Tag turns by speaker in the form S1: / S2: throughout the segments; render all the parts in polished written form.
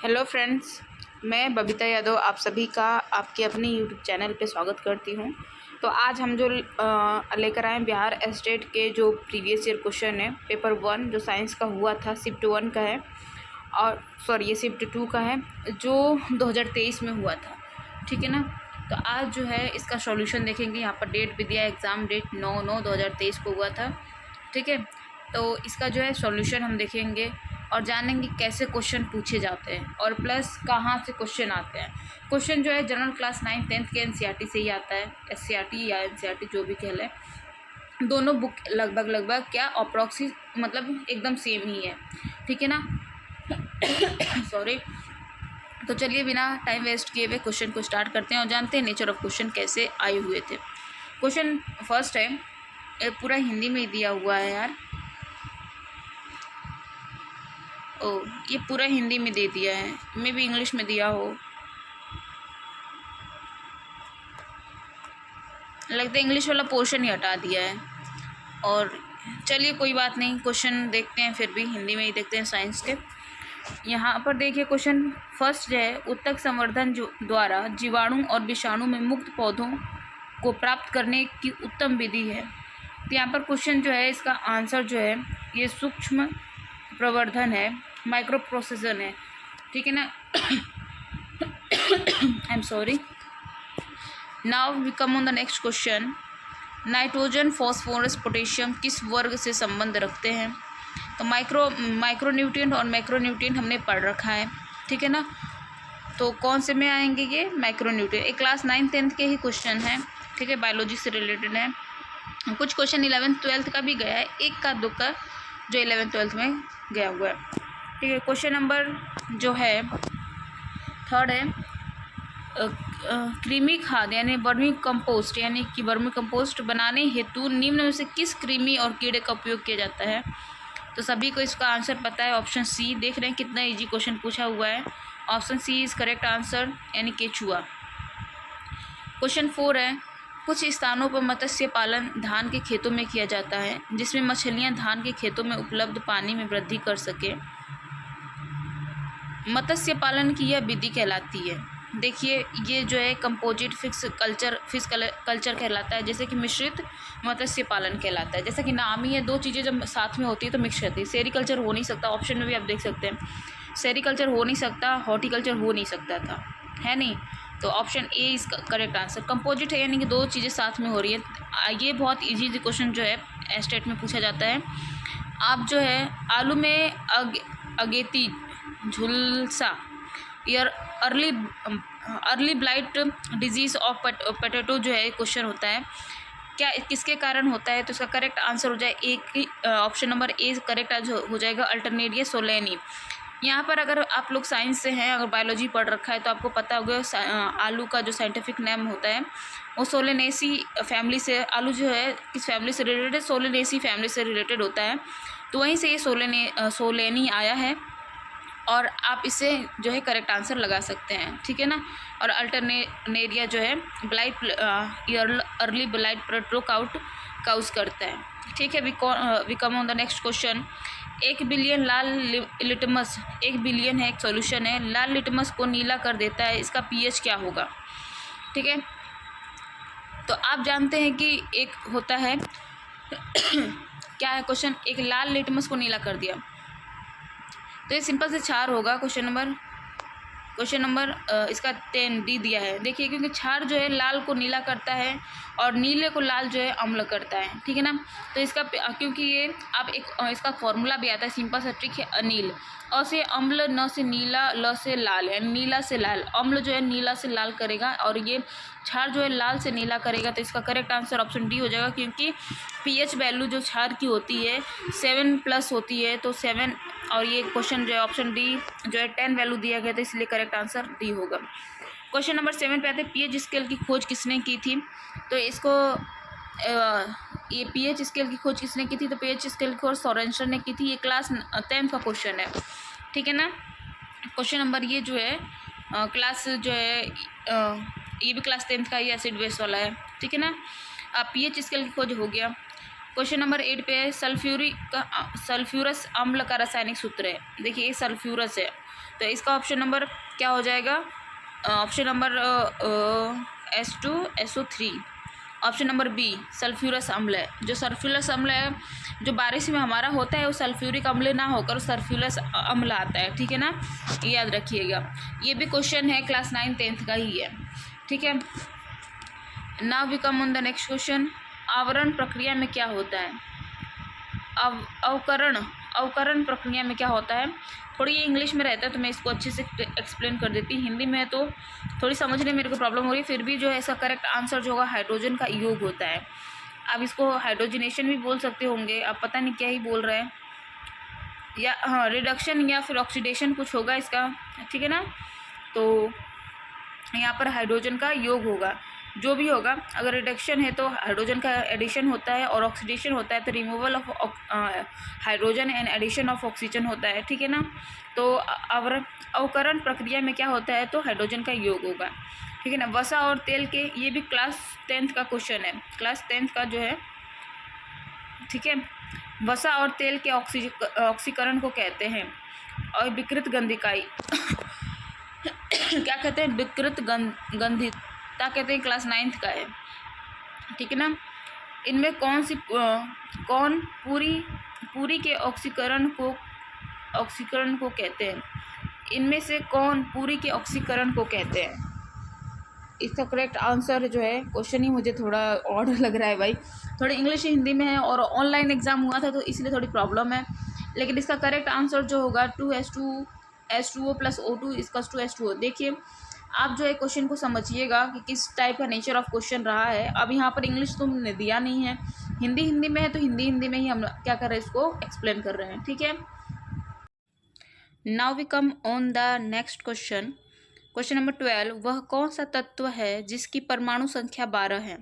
S1: Hello friends, मैं बबीता यादव आप सभी का आपके अपने यूट्यूब चैनल पे स्वागत करती हूँ। तो आज हम जो लेकर आए बिहार स्टेट के जो प्रीवियस ईयर क्वेश्चन है पेपर 1 जो साइंस का हुआ था, शिफ्ट 1 का है और सॉरी ये शिफ्ट 2 का है जो 2023 में हुआ था। ठीक है ना। तो आज जो है इसका सॉल्यूशन देखेंगे। यहाँ पर डेट भी दिया, एग्ज़ाम डेट 9/9/2023 को हुआ था। ठीक है। तो इसका जो है सॉल्यूशन हम देखेंगे और जानेंगे कैसे क्वेश्चन पूछे जाते हैं और प्लस कहाँ से क्वेश्चन आते हैं। क्वेश्चन जो है जनरल क्लास 9th 10th के एनसीईआरटी से ही आता है, एससीईआरटी या एनसीईआरटी जो भी कह लें। दोनों बुक लगभग क्या अप्रॉक्सी मतलब एकदम सेम ही है। ठीक है ना। सॉरी। तो चलिए बिना टाइम वेस्ट किए हुए क्वेश्चन को स्टार्ट करते हैं और जानते हैं नेचर ऑफ क्वेश्चन कैसे आए हुए थे। क्वेश्चन फर्स्ट है, ये पूरा हिंदी में ही दिया हुआ है यार। ये पूरा हिंदी में दे दिया है, मे भी इंग्लिश में दिया हो, लगता है इंग्लिश वाला पोर्शन ही हटा दिया है। और चलिए कोई बात नहीं, क्वेश्चन देखते हैं, फिर भी हिंदी में ही देखते हैं साइंस के। यहाँ पर देखिए क्वेश्चन फर्स्ट जो है, उत्तक संवर्धन द्वारा जीवाणु और विषाणु में मुक्त पौधों को प्राप्त करने की उत्तम विधि है। तो यहाँ पर क्वेश्चन जो है इसका आंसर जो है ये सूक्ष्म प्रवर्धन है, माइक्रो प्रोसेसर है। ठीक है ना। I am sorry. Now we come on the next question. Nitrogen, phosphorus, potassium किस वर्ग से संबंध रखते हैं? तो माइक्रो न्यूट्रिएंट और मैक्रो न्यूट्रिएंट हमने पढ़ रखा है। ठीक है ना। तो कौन से में आएंगे ये माइक्रो न्यूट्रिएंट? एक क्लास 9th 10th के ही क्वेश्चन है। ठीक है, बायोलॉजी से रिलेटेड है। कुछ क्वेश्चन 11th 12th का भी गया है, एक का दो का जो 11th 12th में गया हुआ है। ठीक है। क्वेश्चन नंबर जो है थर्ड है, कृमि खाद यानी वर्मी कंपोस्ट यानी कि वर्मी कंपोस्ट बनाने हेतु निम्न में से किस कृमि और कीड़े का उपयोग किया जाता है? तो सभी को इसका आंसर पता है, ऑप्शन सी। देख रहे हैं कितना इजी क्वेश्चन पूछा हुआ है। Option C is correct answer यानी केचुआ। क्वेश्चन 4 है, कुछ स्थानों पर मत्स्य पालन धान के खेतों में किया जाता है जिसमें मछलियां धान के खेतों में उपलब्ध पानी में वृद्धि कर सके। मत्स्य पालन की यह विधि कहलाती है, देखिए ये जो है कंपोजिट फिश कल्चर कहलाता है, जैसे कि मिश्रित मत्स्य पालन कहलाता है। जैसा कि नाम ही है, दो चीज़ें जब साथ में होती है तो मिक्स रहती है। सेरिकल्चर हो नहीं सकता, ऑप्शन में भी आप देख सकते हैं सेरिकल्चर हो नहीं सकता, हॉर्टिकल्चर हो नहीं सकता था, है नहीं। तो option A is correct answer. Composite है यानी कि दो चीज़ें साथ में हो रही है। ये बहुत इजी क्वेश्चन जो है स्टेट में पूछा जाता है। आप जो है आलू में अगेती झुलसा यार early blight disease of potato जो है क्वेश्चन होता है, क्या किसके कारण होता है? तो इसका करेक्ट आंसर हो जाए एक ऑप्शन नंबर ए करेक्ट हो जाएगा, अल्टरनेरिया सोलेनी। यहाँ पर अगर आप लोग साइंस से हैं, अगर बायोलॉजी पढ़ रखा है तो आपको पता होगा आलू का जो साइंटिफिक नेम होता है वो सोलेनेसी फैमिली से, आलू जो है किस फैमिली से रिलेटेड है? सोलेनेसी फैमिली से रिलेटेड होता है। तो वहीं से ये सोलेनी आया है और आप इसे जो है करेक्ट आंसर लगा सकते हैं। ठीक है ना। और अल्टरनेरिया जो है ब्लाइट अर्ली ब्लाइट प्रोटोकाउट काउज करता है। ठीक है। We come on the next question. 1 billion लाल लिटमस, 1 बिलियन है एक सॉल्यूशन है, लाल लिटमस को नीला कर देता है, इसका पीएच क्या होगा? ठीक है। तो आप जानते हैं कि एक होता है क्या है क्वेश्चन, एक लाल लिटमस को नीला कर दिया तो ये सिंपल से क्षार होगा। क्वेश्चन नंबर इसका 10 डी दिया है। देखिए क्योंकि क्षार जो है लाल को नीला करता है और नीले को लाल जो है अम्ल करता है। ठीक है ना। तो इसका क्योंकि ये आप एक इसका फॉर्मूला भी आता है, सिंपल सा ट्रिक है, अनिल अ से अम्ल, न से नीला, ल से लाल, यानी नीला से लाल। अम्ल जो है नीला से लाल करेगा और ये क्षार जो है लाल से नीला करेगा। तो इसका करेक्ट आंसर ऑप्शन डी हो जाएगा, क्योंकि पीएच वैल्यू जो क्षार की होती है 7+ होती है। तो 7 और ये क्वेश्चन जो है ऑप्शन डी जो है 10 वैल्यू दिया गया था, इसलिए करेक्ट आंसर डी होगा। क्वेश्चन नंबर 7 पे आते हैं, पीएच स्केल की खोज किसने की थी? तो इसको ये पीएच स्केल की खोज किसने की थी? तो पीएच स्केल की खोज सोरेनसन ने की थी। ये क्लास 10th का क्वेश्चन है। ठीक है ना। क्वेश्चन नंबर ये जो है क्लास जो है ये भी क्लास 10th का ही एसिड बेस वाला है। ठीक है ना। पीएच स्केल की खोज हो गया। क्वेश्चन नंबर 8 पे है सल्फ्यूरस अम्ल का रासायनिक सूत्र है। देखिए ये सल्फ्यूरस है, तो इसका ऑप्शन नंबर क्या हो जाएगा? Option number H2SO3। Option number B sulphurous अम्ल है। जो सल्फ्यूरस अम्ल है जो बारिश में हमारा होता है वो सल्फ्यूरिक अम्ल ना होकर सल्फ्यूरस अम्ल आता है, ठीक है ना, ये याद रखिएगा। ये भी क्वेश्चन है क्लास 9 10th का ही है, ठीक है। Now we come on the next question. आवरण प्रक्रिया में क्या होता है? अवकरण प्रक्रिया में क्या होता है? थोड़ी ये इंग्लिश में रहता है तो मैं इसको अच्छे से एक्सप्लेन कर देती। हिंदी में है तो थोड़ी समझने में मेरे को प्रॉब्लम हो रही है, फिर भी जो है इसका करेक्ट आंसर जो होगा हाइड्रोजन का योग होता है। आप इसको हाइड्रोजनेशन भी बोल सकते होंगे, आप पता नहीं क्या ही बोल रहे हैं, या हाँ रिडक्शन या फिर ऑक्सीडेशन कुछ होगा इसका, ठीक है ना। तो यहाँ पर हाइड्रोजन का योग होगा, जो भी होगा। अगर रिडक्शन है तो हाइड्रोजन का एडिशन होता है, और ऑक्सीडेशन होता है तो removal of hydrogen and addition of oxygen होता है, ठीक है ना। तो अवकरण प्रक्रिया में क्या होता है? तो हाइड्रोजन का योग होगा, ठीक है ना। वसा और तेल के, ये भी क्लास 10th का क्वेश्चन है, क्लास 10th का जो है, ठीक है। वसा और तेल के ऑक्सीकरण को कहते हैं, और विकृत गंधिकाई क्या कहते हैं? विकृत गंधिता कहते हैं, क्लास 9th का है, ठीक है ना। इनमें कौन पूरी के ऑक्सीकरण को कहते हैं? इनमें से कौन पूरी के ऑक्सीकरण को कहते हैं? इसका करेक्ट आंसर जो है, क्वेश्चन ही मुझे थोड़ा ऑड लग रहा है भाई, थोड़ी इंग्लिश हिंदी में है और ऑनलाइन एग्जाम हुआ था तो इसलिए थोड़ी प्रॉब्लम है। लेकिन इसका करेक्ट आंसर जो होगा 2H2O + O2 = H2O। देखिए आप जो है क्वेश्चन को समझिएगा कि किस टाइप का नेचर ऑफ क्वेश्चन रहा है। अब यहाँ पर इंग्लिश तुमने दिया नहीं है, हिंदी में है तो हिंदी में ही हम क्या कर रहे हैं, इसको एक्सप्लेन कर रहे हैं, ठीक है। Now we come on the next question. Question number 12, वह कौन सा तत्व है जिसकी परमाणु संख्या 12 है?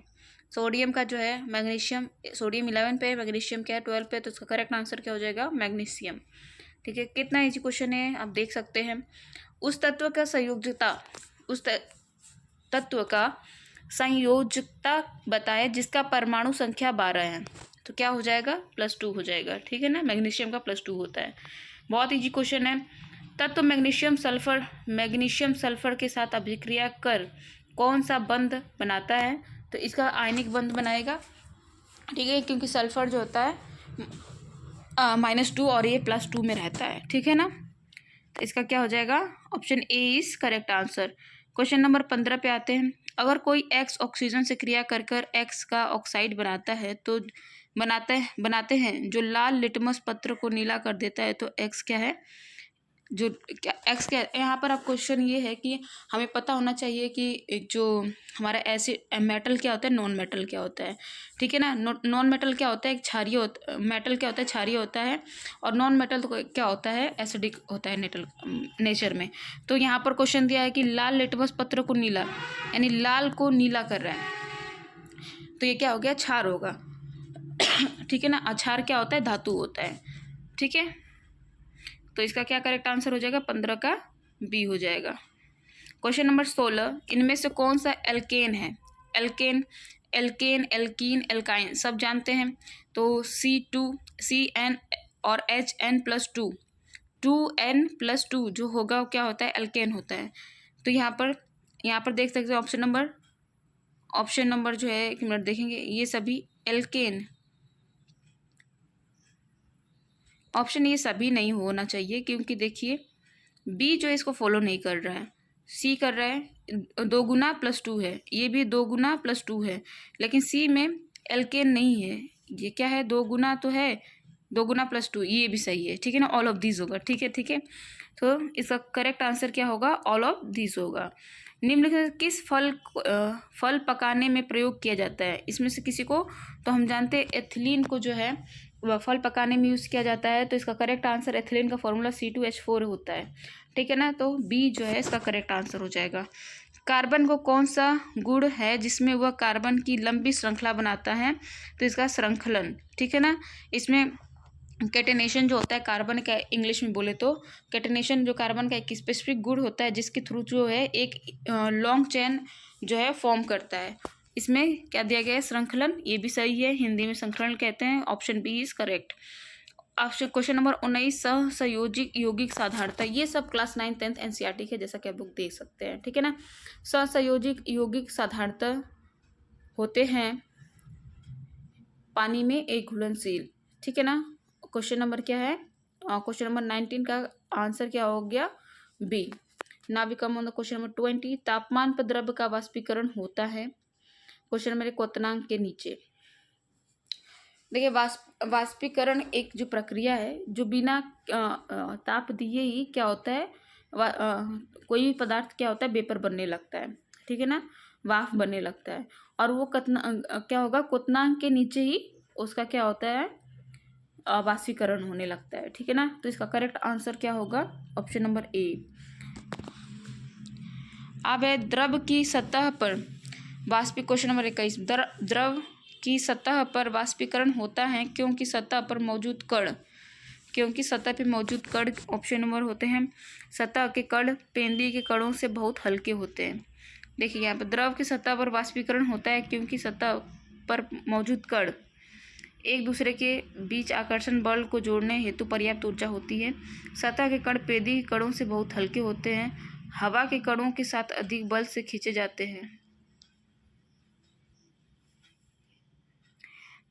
S1: सोडियम का जो है मैग्नीशियम, सोडियम 11 पे, मैग्नीशियम क्या है 12 पे, तो उसका करेक्ट आंसर क्या हो जाएगा? मैग्नीशियम, ठीक है। कितना इजी क्वेश्चन है आप देख सकते हैं। उस तत्व का संयोजकता बताएं जिसका परमाणु संख्या 12 है, तो क्या हो जाएगा? +2 हो जाएगा, ठीक है ना। मैग्नीशियम का +2 होता है, बहुत इजी क्वेश्चन है। तत्व मैग्नीशियम सल्फर के साथ अभिक्रिया कर कौन सा बंध बनाता है? तो इसका आयनिक बंध बनाएगा, ठीक है, क्योंकि सल्फर जो होता है -2 और ये +2 में रहता है, ठीक है ना। तो इसका क्या हो जाएगा? Option A is correct answer. Question number 15 पे आते हैं। अगर कोई X ऑक्सीजन से क्रिया कर X का ऑक्साइड बनाता है तो बनाते हैं जो लाल लिटमस पत्र को नीला कर देता है, तो X क्या है? जो क्या X क्या है? यहाँ पर अब क्वेश्चन ये है कि हमें पता होना चाहिए कि जो हमारा एसिड मेटल क्या होता है, नॉन मेटल क्या होता है, ठीक है ना। नॉन मेटल क्या होता है? एक क्षारीय मेटल क्या होता है? क्षारीय होता है, और नॉन मेटल तो क्या होता है? एसिडिक होता है नेचर में। तो यहाँ पर क्वेश्चन दिया है कि लाल लिटमस पत्र को नीला, यानी लाल को नीला कर रहा है, तो ये क्या हो गया? क्षार होगा, ठीक है ना। क्षार क्या होता है? धातु होता है, ठीक है। तो इसका क्या करेक्ट आंसर हो जाएगा? 15 का बी हो जाएगा। क्वेश्चन नंबर 16, इनमें से कौन सा एल्केन है? एल्केन, एल्कीन, एल्काइन सब जानते हैं। तो CN और HN+2, 2N+2 जो होगा वो क्या होता है? एल्केन होता है। तो यहाँ पर देख सकते हो ऑप्शन नंबर जो है, एक मिनट देखेंगे, ये सभी एल्केन, ऑप्शन ये सभी नहीं होना चाहिए, क्योंकि देखिए बी जो है इसको फॉलो नहीं कर रहा है, सी कर रहा है, 2 गुना +2 है, ये भी 2 गुना +2 है, लेकिन सी में एल्केन नहीं है। ये क्या है? 2 गुना तो है, 2 गुना +2, ये भी सही है, ठीक है ना। ऑल ऑफ दीज होगा, ठीक है। तो इसका करेक्ट आंसर क्या होगा? ऑल ऑफ दीज होगा। निम्नलिखित किस फल पकाने में प्रयोग किया जाता है? इसमें से किसी को, तो हम जानते हैं एथिलीन को जो है वह फल पकाने में यूज़ किया जाता है, तो इसका करेक्ट आंसर एथिलीन का फॉर्मूला C2H4 होता है, ठीक है ना। तो बी जो है इसका करेक्ट आंसर हो जाएगा। कार्बन को कौन सा गुण है जिसमें वह कार्बन की लंबी श्रृंखला बनाता है? तो इसका श्रृंखलन, ठीक है ना। इसमें कैटेनेशन जो होता है कार्बन का, इंग्लिश में बोले तो कैटेनेशन जो कार्बन का एक स्पेसिफिक गुण होता है जिसके थ्रू जो है एक लॉन्ग चेन जो है फॉर्म करता है, इसमें क्या दिया गया है, श्रृंखलन, ये भी सही है, हिंदी में श्रृंखलन कहते हैं, option B is correct. Option question number 19 सहसंयोजिक यौगिक साधारणता, ये सब क्लास 9 10th एनसीईआरटी के जैसा कि आप लोग देख सकते हैं, ठीक है ना। सहसंयोजिक यौगिक साधारणता होते हैं पानी में एक घुलनशील, ठीक है ना। क्वेश्चन नंबर क्या है, क्वेश्चन नंबर 19 का आंसर क्या हो गया, B. Now we come on the question number 20, तापमान पर द्रव्य का वाष्पीकरण होता है क्वेश्चन नंबर क्वथनांक के नीचे। देखिए वाष्पीकरण एक जो प्रक्रिया है जो बिना ताप दिए ही क्या होता है, कोई भी पदार्थ क्या होता है, वेपर बनने लगता है, ठीक है ना, वाष्प बनने लगता है, और वो क्या होगा, क्वथनांक के नीचे ही उसका क्या होता है, वाष्पीकरण होने लगता है, ठीक है ना। तो इसका करेक्ट आंसर क्या होगा, ऑप्शन नंबर ए। अब है द्रव की सतह पर क्वेश्चन नंबर 21, द्रव की सतह पर वाष्पीकरण होता है क्योंकि सतह पर मौजूद कण ऑप्शन नंबर होते हैं, सतह के कण पेंदी के कणों से बहुत हल्के होते हैं। देखिए यहाँ पर द्रव की सतह पर वाष्पीकरण होता है क्योंकि सतह पर मौजूद कण एक दूसरे के बीच आकर्षण बल को जोड़ने हेतु पर्याप्त ऊर्जा होती है। सतह के कण पेंदी के कणों से बहुत हल्के होते हैं, हवा के कणों के साथ अधिक बल से खींचे जाते हैं।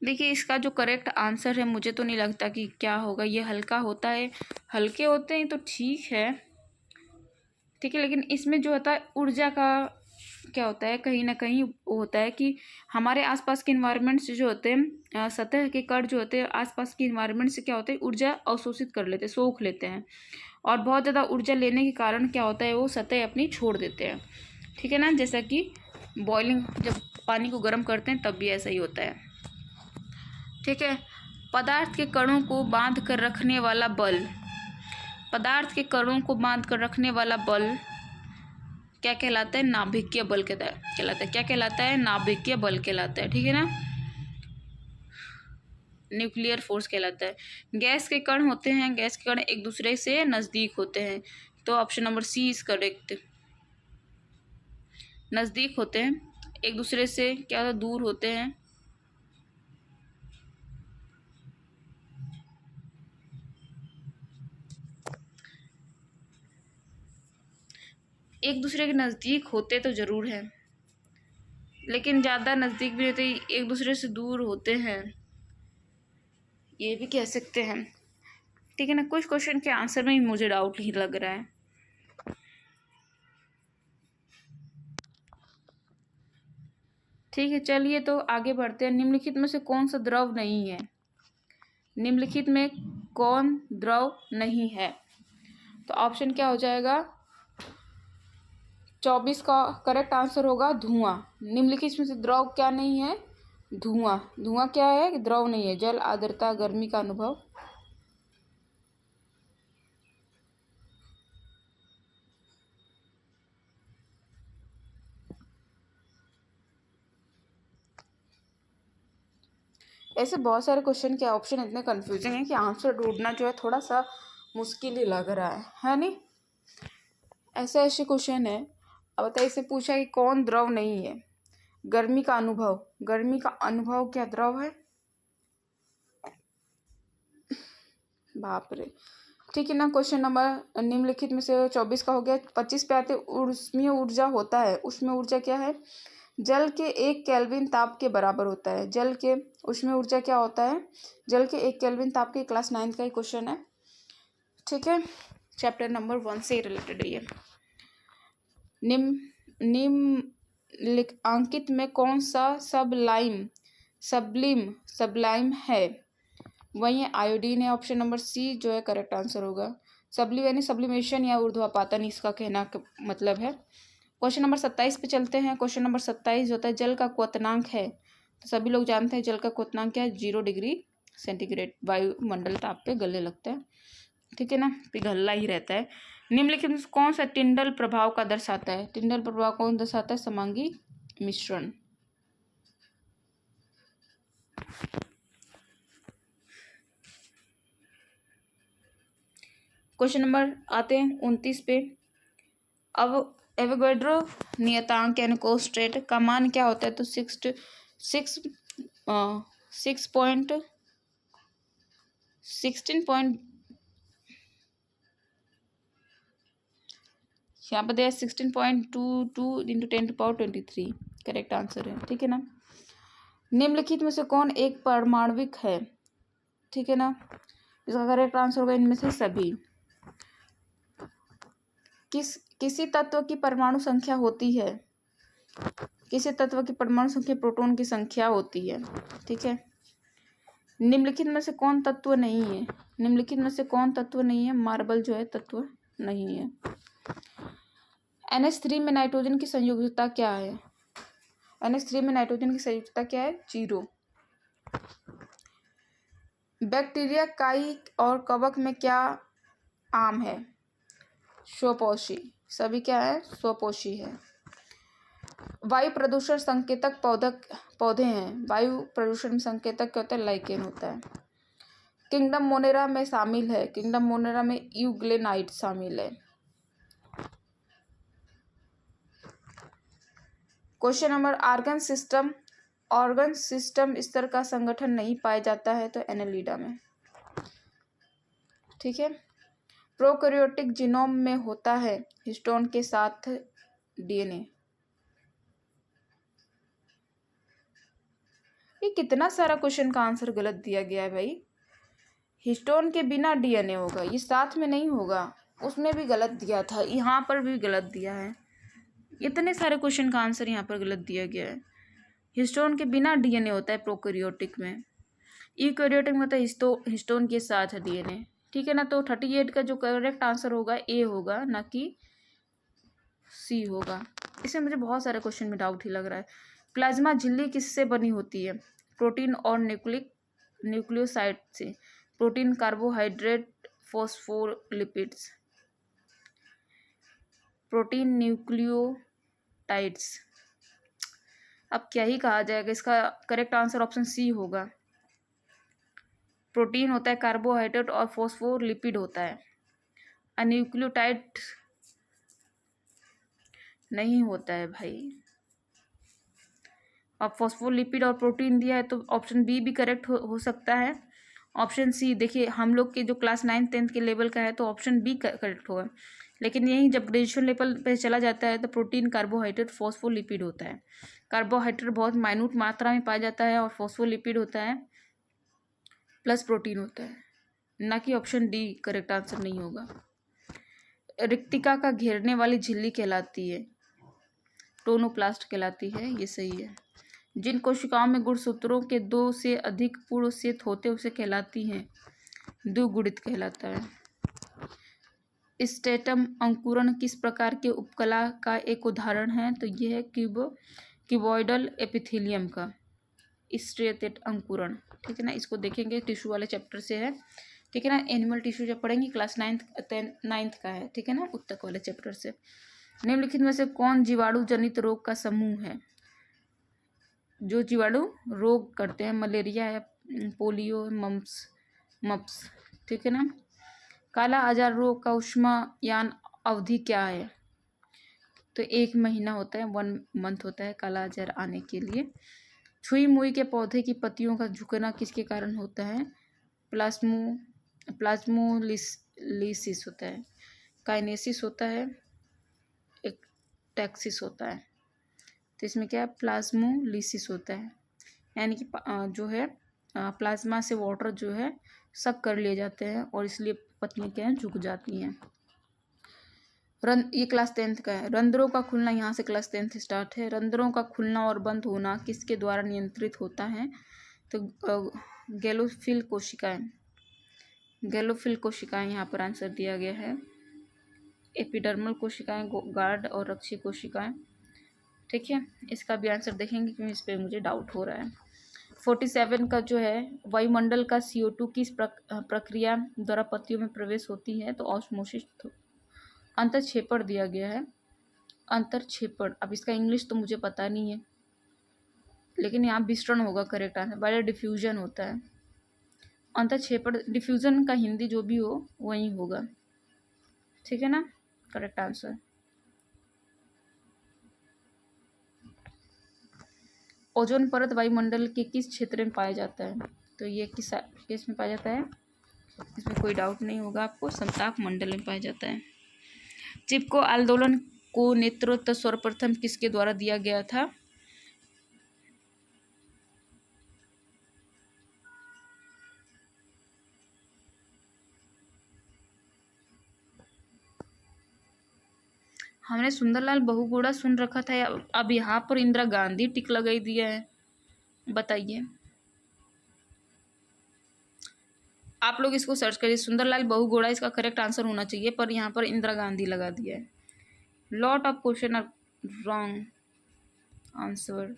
S1: देखिए इसका जो करेक्ट आंसर है, मुझे तो नहीं लगता कि क्या होगा, ये हल्का होता है, हल्के होते हैं तो ठीक है, ठीक है, लेकिन इसमें जो होता है ऊर्जा का क्या होता है, कहीं ना कहीं होता है कि हमारे आसपास के इन्वायरमेंट से जो होते हैं, सतह के कण जो होते हैं आसपास के इन्वायरमेंट से क्या होता है, ऊर्जा अवशोषित कर लेते हैं, सोख लेते हैं, और बहुत ज़्यादा ऊर्जा लेने के कारण क्या होता है, वो सतह अपनी छोड़ देते हैं, ठीक है ना। जैसा कि बॉइलिंग, जब पानी को गर्म करते हैं तब भी ऐसा ही होता है, ठीक है। पदार्थ के कणों को बांध कर रखने वाला बल, क्या कहलाता है, नाभिकीय बल कहलाता है, क्या कहलाता है, नाभिकीय बल कहलाता है, ठीक है ना, न्यूक्लियर फोर्स कहलाता है। गैस के कण होते हैं, गैस के कण एक दूसरे से नज़दीक होते हैं, तो option number C is correct, नज़दीक होते हैं, एक दूसरे से क्या दूर होते हैं। एक दूसरे के नज़दीक होते तो ज़रूर है, लेकिन ज़्यादा नज़दीक भी होते, एक दूसरे से दूर होते हैं, ये भी कह सकते हैं, ठीक है ना। कुछ क्वेश्चन के आंसर में ही मुझे डाउट ही लग रहा है। ठीक है, चलिए तो आगे बढ़ते हैं। निम्नलिखित में से कौन सा द्रव नहीं है, निम्नलिखित में कौन द्रव नहीं है, तो ऑप्शन क्या हो जाएगा, 24 का करेक्ट आंसर होगा धुआं। निम्नलिखित में से द्रव क्या नहीं है, धुआं। धुआं क्या है, द्रव नहीं है। जल, आर्द्रता, गर्मी का अनुभव। ऐसे बहुत सारे क्वेश्चन के ऑप्शन इतने कंफ्यूजिंग है कि आंसर ढूंढना जो है थोड़ा सा मुश्किल ही लग रहा है नहीं। ऐसे क्वेश्चन है। अब बताइए, इससे पूछा कि कौन द्रव नहीं है, गर्मी का अनुभव। गर्मी का अनुभव क्या द्रव है, बाप रे, ठीक है ना। क्वेश्चन नंबर निम्नलिखित में से 24 का हो गया। 25 पे आते, ऊष्मीय ऊर्जा होता है, ऊष्मीय ऊर्जा क्या है, जल के 1 केल्विन ताप के बराबर होता है। जल के ऊष्मीय ऊर्जा क्या होता है, जल के 1 केल्विन ताप के, क्लास 9 का ही क्वेश्चन है, ठीक है, चैप्टर नंबर 1 से रिलेटेड है ये। निम्नलिखित में कौन सा सबलाइम है, वही आयोडीन है। ऑप्शन नंबर सी जो है करेक्ट आंसर होगा। सबलिम यानी सब्लिमेशन या ऊर्ध्वापातन, इसका कहना मतलब है। क्वेश्चन नंबर 27 पे चलते हैं। क्वेश्चन नंबर 27 होता है जल का क्वथनांक है, तो सभी लोग जानते हैं जल का क्वथनांक क्या है, 0 डिग्री सेंटीग्रेड, वायुमंडल ताप पे गलने लगता है, ठीक है ना, पिघलना ही रहता है। निम्नलिखित में कौन सा टिंडल प्रभाव का दर्शाता है, टिंडल प्रभाव कौन दर्शाता है, समांगी मिश्रण। क्वेश्चन नंबर आते हैं 29 पे। अब एवोगैड्रो नियतांक यानी कोस्टेट का मान क्या होता है? तो 16 यहाँ पर दिया 16.22 × 10⁻23 करेक्ट आंसर है, ठीक है ना। निम्नलिखित में से कौन एक परमाणविक है? ठीक है ना, इसका करेक्ट आंसर होगा इनमें से सभी। किसी तत्व की परमाणु संख्या होती है, किसी तत्व की परमाणु संख्या प्रोटॉन की संख्या होती है, ठीक है। निम्नलिखित में से कौन तत्व नहीं है? निम्नलिखित में से कौन तत्व नहीं है? मार्बल जो है तत्व नहीं है। NH3 में नाइट्रोजन की संयोजकता क्या है? NH3 में नाइट्रोजन की संयोजकता क्या है? 0। बैक्टीरिया, काई और कवक में क्या आम है? स्वपोषी। सभी क्या है? स्वपोषी है। वायु प्रदूषण संकेतक पौधे हैं। वायु प्रदूषण संकेतक क्या होता है? लाइकेन होता है। किंगडम मोनेरा में शामिल है। किंगडम मोनेरा में यूग्लेनाइट शामिल है। क्वेश्चन नंबर, ऑर्गन सिस्टम स्तर का संगठन नहीं पाया जाता है तो एनेलिडा में, ठीक है। प्रोकैरियोटिक जीनोम में होता है हिस्टोन के साथ DNA। ये कितना सारा क्वेश्चन का आंसर गलत दिया गया है भाई। हिस्टोन के बिना DNA होगा, ये साथ में नहीं होगा। उसमें भी गलत दिया था, यहाँ पर भी गलत दिया है। इतने सारे क्वेश्चन का आंसर यहाँ पर गलत दिया गया है। हिस्टोन के बिना DNA होता है प्रोकैरियोटिक में। यूकैरियोटिक में होता है हिस्टोन के साथ है DNA, ठीक है ना। तो 38 का जो करेक्ट आंसर होगा A होगा, ना कि C होगा। इसमें मुझे बहुत सारे क्वेश्चन में डाउट ही लग रहा है। प्लाज्मा झिल्ली किससे बनी होती है? प्रोटीन और न्यूक्लियोसाइड से। Protein, carbohydrate, phospholipids. Protein, nucleotides. अब क्या ही कहा जाएगा, इसका करेक्ट आंसर ऑप्शन C होगा। प्रोटीन होता है, कार्बोहाइड्रेट और फॉस्फोलिपिड होता है। न्यूक्लियोटाइड नहीं होता है भाई। अब फॉस्फोलिपिड और प्रोटीन दिया है तो ऑप्शन B भी करेक्ट हो सकता है। ऑप्शन C, देखिए हम लोग के जो क्लास 9th-10th के लेवल का है तो ऑप्शन B करेक्ट होगा। लेकिन यही जब ग्रेजुएशन लेवल पे चला जाता है तो प्रोटीन, कार्बोहाइड्रेट, फॉस्फोलिपिड होता है। कार्बोहाइड्रेट बहुत माइन्यूट मात्रा में पाया जाता है और फॉस्फोलिपिड होता है प्लस प्रोटीन होता है, ना कि ऑप्शन D करेक्ट आंसर नहीं होगा। रिक्तिका का घेरने वाली झिल्ली कहलाती है, टोनोप्लास्ट कहलाती है, ये सही है। जिन कोशिकाओं में गुणसूत्रों के 2 से अधिक पूर्ण सेट होते उसे कहलाती हैं, द्विगुणित कहलाता है। स्टेटम अंकुरण किस प्रकार के उपकला का एक उदाहरण है? तो यह है क्यूबॉइडल एपिथेलियम का स्टेटेड अंकुरण, ठीक है ना। इसको देखेंगे, टिश्यू वाले चैप्टर से है, ठीक है ना। एनिमल टिश्यू जब पढ़ेंगे क्लास 9th का है, ठीक है ना, उत्तक वाले चैप्टर से। निम्नलिखित में से कौन जीवाणु जनित रोग का समूह है? जो जीवाणु रोग करते हैं, मलेरिया है, पोलियो, मप्स, ठीक है ना। काला आजार रोग का उष्मायान अवधि क्या है? तो 1 महीना होता है, 1 मंथ होता है काला आजार आने के लिए। छुई मुई के पौधे की पत्तियों का झुकना किसके कारण होता है? प्लाज्मोलिसिस होता है, काइनेसिस होता है, एक टैक्सिस होता है। तो इसमें क्या है? प्लाज्मोलिसिस होता है, यानी कि जो है प्लाज्मा से वाटर जो है सक कर लिए जाते हैं और इसलिए पत्तियां क्या हैं? झुक जाती हैं। ये क्लास 10th का है। रंध्रों का खुलना, यहाँ से क्लास 10th स्टार्ट है। रंध्रों का खुलना और बंद होना किसके द्वारा नियंत्रित होता है? तो गैलोफिल कोशिकाएं यहाँ पर आंसर दिया गया है। एपिडर्मल कोशिकाएं, गार्ड और रक्षी कोशिकाएं, ठीक है। इसका भी आंसर देखेंगे क्योंकि इस पर मुझे डाउट हो रहा है। 47 का जो है, वायुमंडल का CO2 किस प्रक्रिया द्वारा पत्तियों में प्रवेश होती है? तो ऑस्मोसिस। अंतःक्षेपण दिया गया है, अंतःक्षेपण। अब इसका इंग्लिश तो मुझे पता नहीं है, लेकिन यहाँ विसरण होगा करेक्ट आंसर। बाय डिफ्यूजन होता है अंतःक्षेपण, डिफ्यूजन का हिंदी जो भी हो वही होगा, ठीक है ना, करेक्ट आंसर। ओजोन परत वायुमंडल के किस क्षेत्र में पाया जाता है? तो ये किस में पाया जाता है? इसमें कोई डाउट नहीं होगा आपको, समताप मंडल में पाया जाता है। चिपको आंदोलन को नेतृत्व सर्वप्रथम किसके द्वारा दिया गया था? हमने सुंदरलाल बहुगुणा सुन रखा था, अब यहाँ पर इंदिरा गांधी टिक लगाई दिया है, बताइए। आप लोग इसको सर्च करिए, सुंदरलाल बहुगुणा इसका करेक्ट आंसर होना चाहिए, पर यहाँ पर इंदिरा गांधी लगा दिया है। Lot of question are wrong answer.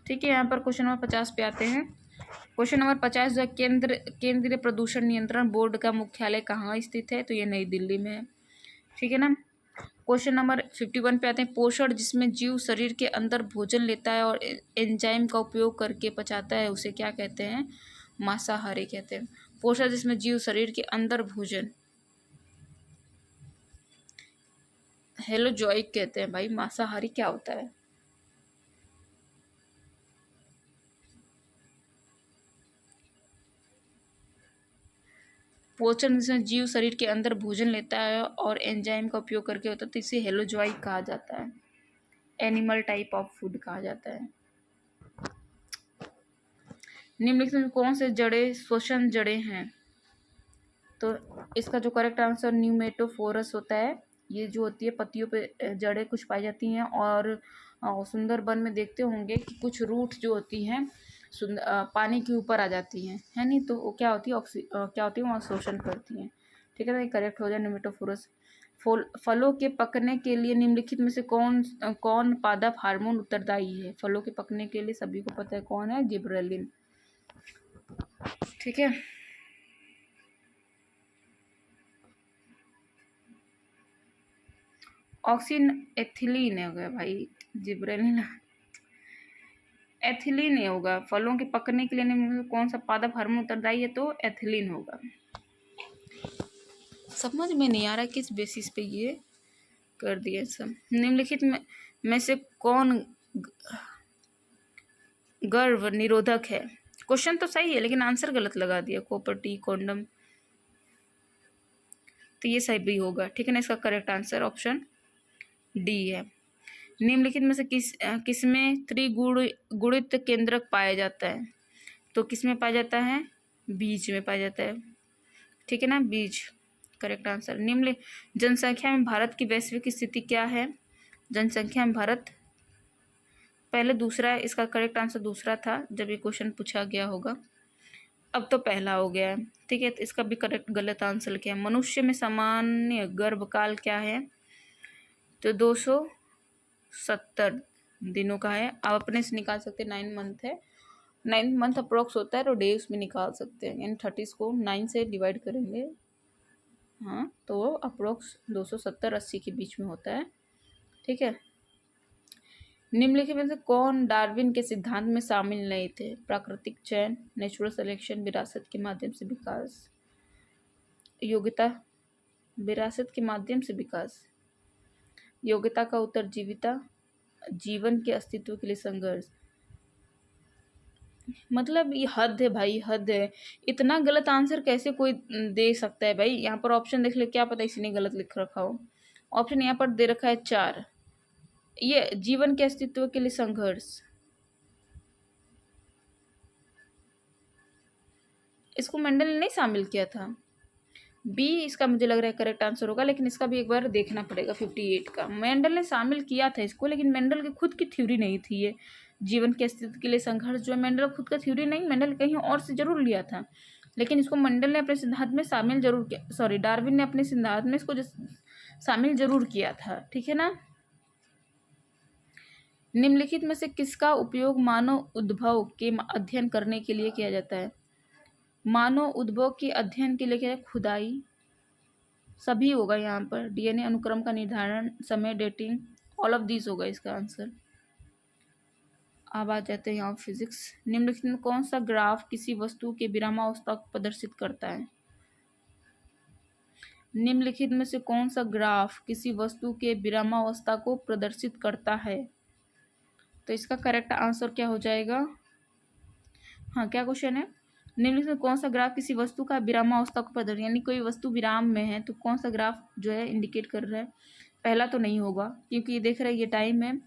S1: ठीक है, यहाँ पर क्वेश्चन नंबर 50 पे आते हैं। क्वेश्चन नंबर 50 जो है, केंद्रीय प्रदूषण नियंत्रण बोर्ड का मुख्यालय कहाँ स्थित है? तो ये नई दिल्ली में है। ठीक है ना। क्वेश्चन नंबर 51 पे आते हैं। पोषण जिसमें जीव शरीर के अंदर भोजन लेता है और एंजाइम का उपयोग करके पचाता है, उसे क्या कहते हैं? मांसाहारी कहते हैं। पोषण जिसमें जीव शरीर के अंदर भोजन, हेलोजोइक कहते हैं भाई। मांसाहारी क्या होता है? पोषण जिसमें जीव शरीर के अंदर भोजन लेता है और एंजाइम का उपयोग करके होता है, तो इसे हेलोजोइक कहा जाता है। एनिमल टाइप ऑफ फूड कहा जाता है। निम्नलिखित में कौन से जड़े श्वसन जड़े हैं? तो इसका जो करेक्ट आंसर न्यूमेटोफोरस होता है। ये जो होती है पत्तियों पे जड़ें कुछ पाई जाती हैं, और सुंदरबन में देखते होंगे कि कुछ रूट जो होती हैं पानी के ऊपर आ जाती हैं, है नहीं? तो वो क्या होती है, क्या होती है, वहाँ शोषण करती हैं। ठीक है ना, ये करेक्ट हो जाए न्यूमेटोफोरस। फलों के पकने के लिए निम्नलिखित में से कौन पादप हार्मोन उत्तरदायी है? फलों के पकने के लिए सभी को पता है कौन है, जिब्रेलिन। ठीक है, ऑक्सीन एथिलीन हो गया भाई, जिब्रेलिन एथिलीन होगा। फलों के पकने के लिए कौन सा पादप हार्मोन उत्तरदायी है? तो एथिलीन होगा। समझ में नहीं आ रहा किस बेसिस पे ये कर दिया सब। निम्नलिखित में से कौन गर्भ निरोधक है? क्वेश्चन तो सही है लेकिन आंसर गलत लगा दिया। कॉपर टी, कॉन्डम, तो ये सही भी होगा। ठीक है ना, इसका करेक्ट आंसर ऑप्शन डी है। निम्नलिखित में से किसमें त्रिगुणित केंद्रक पाया जाता है? तो किसमें पाया जाता है? बीज में पाया जाता है। ठीक है ना, बीज करेक्ट आंसर। निम्न जनसंख्या में भारत की वैश्विक स्थिति क्या है? जनसंख्या में भारत पहले दूसरा है, इसका करेक्ट आंसर दूसरा था जब ये क्वेश्चन पूछा गया होगा, अब तो पहला हो गया है। ठीक है, तो इसका भी करेक्ट गलत आंसर क्या है? मनुष्य में सामान्य गर्भकाल क्या है? तो 270 दिनों का है। आप अपने से निकाल सकते हैं, 9 मंथ है, 9 मंथ अप्रोक्स होता है, तो डेज में निकाल सकते हैं। यानी 30 को 9 से डिवाइड करेंगे, हाँ, तो अप्रोक्स 270-80 के बीच में होता है। ठीक है, निम्नलिखित में से कौन डार्विन के सिद्धांत में शामिल नहीं थे? प्राकृतिक चयन, नेचुरल सिलेक्शन, विरासत के माध्यम से विकास, योग्यता, विरासत के माध्यम से विकास, योग्यता का उत्तर जीविता, जीवन के अस्तित्व के लिए संघर्ष। मतलब ये हद है भाई, हद है। इतना गलत आंसर कैसे कोई दे सकता है भाई? यहाँ पर ऑप्शन देख ले, क्या पता इसी ने गलत लिख रखा हो। ऑप्शन यहाँ पर दे रखा है 4, ये जीवन के अस्तित्व के लिए संघर्ष, इसको मेंडल ने नहीं शामिल किया था। बी इसका मुझे लग रहा है करेक्ट आंसर होगा, लेकिन इसका भी एक बार देखना पड़ेगा। 58 का मेंडल ने शामिल किया था इसको, लेकिन मेंडल की खुद की थ्योरी नहीं थी ये। जीवन के अस्तित्व के लिए संघर्ष जो है मेंडल खुद का थ्योरी नहीं, मेंडल कहीं और से जरूर लिया था, लेकिन इसको मेंडल ने अपने सिद्धांत में शामिल जरूर किया, सॉरी डार्विन ने अपने सिद्धांत में इसको शामिल जरूर किया था। ठीक है ना। निम्नलिखित में से किसका उपयोग मानव उद्भव के अध्ययन करने के लिए किया जाता है? मानव उद्भव के अध्ययन के लिए क्या है? खुदाई, सभी होगा यहाँ पर। डीएनए अनुक्रम का निर्धारण, समय, डेटिंग, ऑल ऑफ दिस होगा इसका आंसर। अब आ जाते हैं यहाँ फिजिक्स। निम्नलिखित में कौन सा ग्राफ किसी वस्तु के विरामावस्था को प्रदर्शित करता है? निम्नलिखित में से कौन सा ग्राफ किसी वस्तु के विरामावस्था को प्रदर्शित करता है? तो इसका करेक्ट आंसर क्या हो जाएगा? हाँ, क्या क्वेश्चन है? निम्नलिखित में कौन सा ग्राफ किसी वस्तु का विरामावस्था को प्रदर्शित, यानी कोई वस्तु विराम में है तो कौन सा ग्राफ जो है इंडिकेट कर रहा है? पहला तो नहीं होगा, क्योंकि ये देख रहे हैं ये टाइम है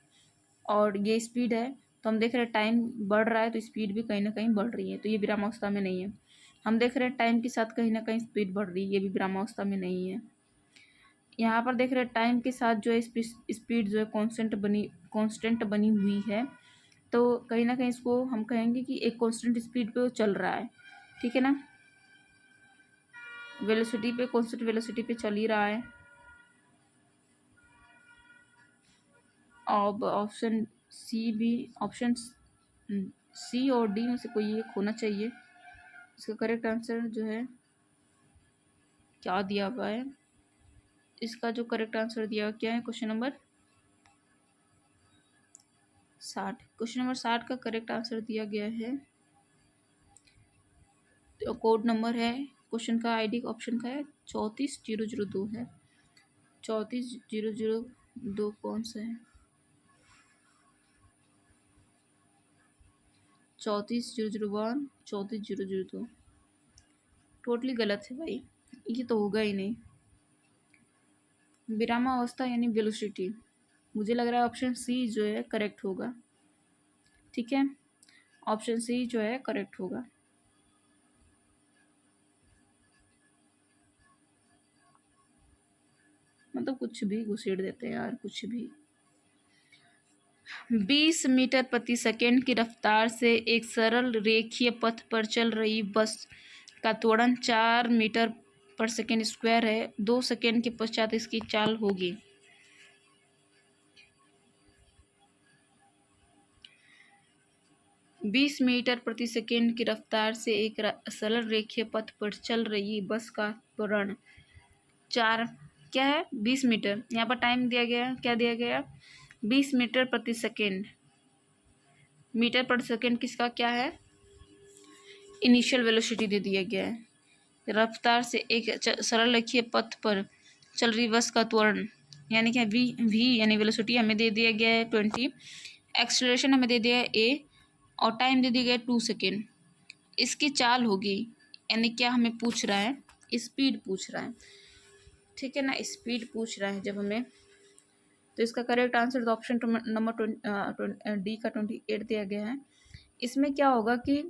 S1: और ये स्पीड है, तो हम देख रहे हैं टाइम बढ़ रहा है तो स्पीड भी कहीं ना कहीं बढ़ रही है, तो ये विरामावस्था में नहीं है। हम देख रहे हैं टाइम के साथ कहीं ना कहीं स्पीड बढ़ रही है, ये भी विरामावस्था में नहीं है। यहाँ पर देख रहे हैं टाइम के साथ जो है स्पीड जो है कांस्टेंट बनी हुई है, तो कहीं ना कहीं इसको हम कहेंगे कि एक कांस्टेंट स्पीड पे वो चल रहा है, ठीक है ना, वेलोसिटी पे, कांस्टेंट वेलोसिटी पे चल ही रहा है। अब ऑप्शन सी और डी में से कोई एक होना चाहिए। इसका करेक्ट आंसर जो है क्या दिया हुआ है? इसका जो करेक्ट आंसर दिया हुआ क्या है? Question number 60। क्वेश्चन नंबर 60 का करेक्ट आंसर दिया गया है, तो कोड नंबर है क्वेश्चन का, आईडी ऑप्शन का है 34002 है। 34002 कौन सा है? 34001, 34002 टोटली गलत है भाई, ये तो होगा ही नहीं। विरामावस्था यानी वेलोसिटी, मुझे लग रहा है ऑप्शन सी जो है करेक्ट होगा, ठीक है, ऑप्शन सी जो है करेक्ट होगा। मतलब कुछ भी घुसेड़ देते हैं यार, कुछ भी। 20 मीटर प्रति सेकेंड की रफ्तार से एक सरल रेखीय पथ पर चल रही बस का त्वरण 4 मीटर पर सेकेंड स्क्वायर है। 2 सेकेंड के पश्चात इसकी चाल होगी। बीस मीटर प्रति सेकेंड की रफ्तार से एक सरल रेखीय पथ पर चल रही बस का त्वरण 4 क्या है? 20 मीटर। यहाँ पर टाइम दिया गया है, क्या दिया गया? 20 मीटर प्रति सेकेंड। मीटर प्रति सेकेंड किसका क्या है? इनिशियल वेलोसिटी दे दिया गया है। रफ्तार से एक सरल रेखीय पथ पर चल रही बस का त्वरण यानी क्या? वी यानी वेलोसिटी हमें दे दिया गया है 20, एक्सेलरेशन हमें दे दिया है ए, और टाइम दे दिया गया है 2 सेकेंड। इसकी चाल होगी, यानी क्या हमें पूछ रहा है? स्पीड पूछ रहा है, ठीक है ना, स्पीड पूछ रहा है जब हमें, तो इसका करेक्ट आंसर तो ऑप्शन नंबर डी का 28 दिया गया है। इसमें क्या होगा कि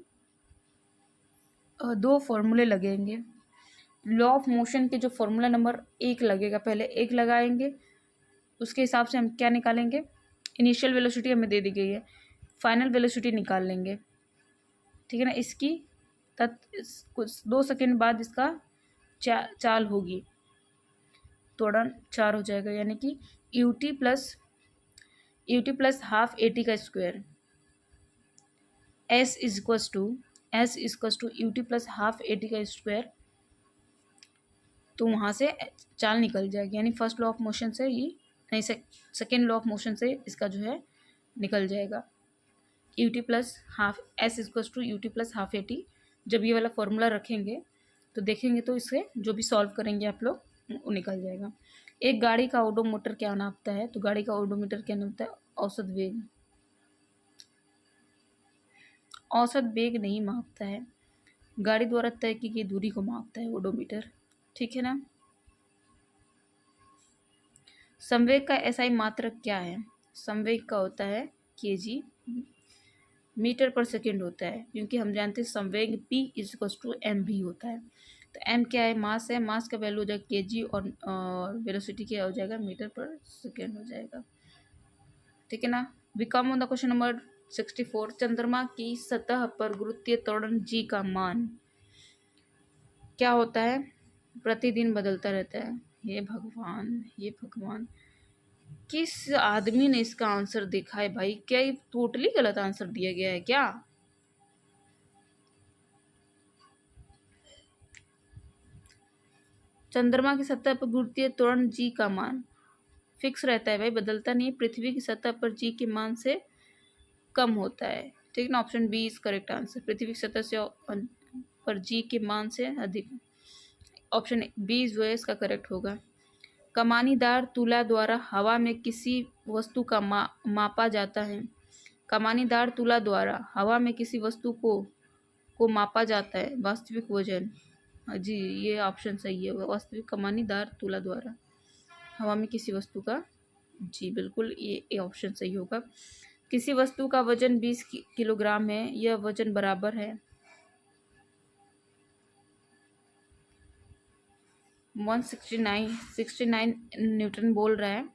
S1: दो फॉर्मूले लगेंगे। लॉ ऑफ मोशन के जो फॉर्मूला नंबर 1 लगेगा, पहले 1 लगाएंगे, उसके हिसाब से हम क्या निकालेंगे? इनिशियल वेलोसिटी हमें दे दी गई है, फाइनल वेलोसिटी निकाल लेंगे, ठीक है ना। इसकी कुछ 2 सेकेंड बाद इसका चाल होगी, त्वरण 4 हो जाएगा, यानी कि यूटी प्लस हाफ एटी का square, S equals to UT plus half AT का स्क्वायर, तो वहाँ से चाल निकल जाएगी, यानी फर्स्ट लॉ ऑफ मोशन से ये नहीं, सेकेंड लॉ ऑफ मोशन से इसका जो है निकल जाएगा। UT plus half S equals to UT plus half AT, जब ये वाला फॉर्मूला रखेंगे तो देखेंगे तो इसे जो भी सॉल्व करेंगे आप लोग वो निकल जाएगा। एक गाड़ी का ओडोमीटर क्या नापता है? तो गाड़ी का ओडोमीटर क्या नापता है? औसत वेग। औसत वेग नहीं मापता है, गाड़ी द्वारा तय की गई दूरी को मापता है ओडोमीटर, ठीक है ना। संवेग का एसआई मात्रक क्या है? संवेग का होता है केजी, मीटर पर सेकेंड होता है, क्योंकि हम जानते हैं संवेग p इक्वल्स टू एम भी होता है। तो m क्या है? मास है, मास का वैल्यू हो जाएगा केजी, और वेलोसिटी क्या हो जाएगा? मीटर पर सेकेंड हो जाएगा, ठीक है ना। We come on the question number 64। चंद्रमा की सतह पर गुरुत्वीय त्वरण g का मान क्या होता है? प्रतिदिन बदलता रहता है। हे भगवान, ये भगवान, किस आदमी ने इसका आंसर देखा है भाई? क्या ये टोटली गलत आंसर दिया गया है क्या? चंद्रमा की सतह पर गुरुत्वीय त्वरण जी का मान फिक्स रहता है भाई, बदलता नहीं। पृथ्वी की सतह पर जी के मान से कम होता है, ठीक ना। Option B is correct answer, पृथ्वी की सतह से पर जी के मान से अधिक। ऑप्शन बी जो है इसका करेक्ट होगा। कमानीदार तुला द्वारा हवा में किसी वस्तु का मापा जाता है। कमानीदार तुला द्वारा हवा में किसी वस्तु को मापा जाता है, वास्तविक वजन। हाँ जी, ये ऑप्शन सही है, वास्तविक कमानीदार तुला द्वारा हवा में किसी वस्तु का। जी बिल्कुल, ये ऑप्शन सही होगा। किसी वस्तु का वजन 20 किलोग्राम है, यह वजन बराबर है 169 न्यूटन बोल रहा है।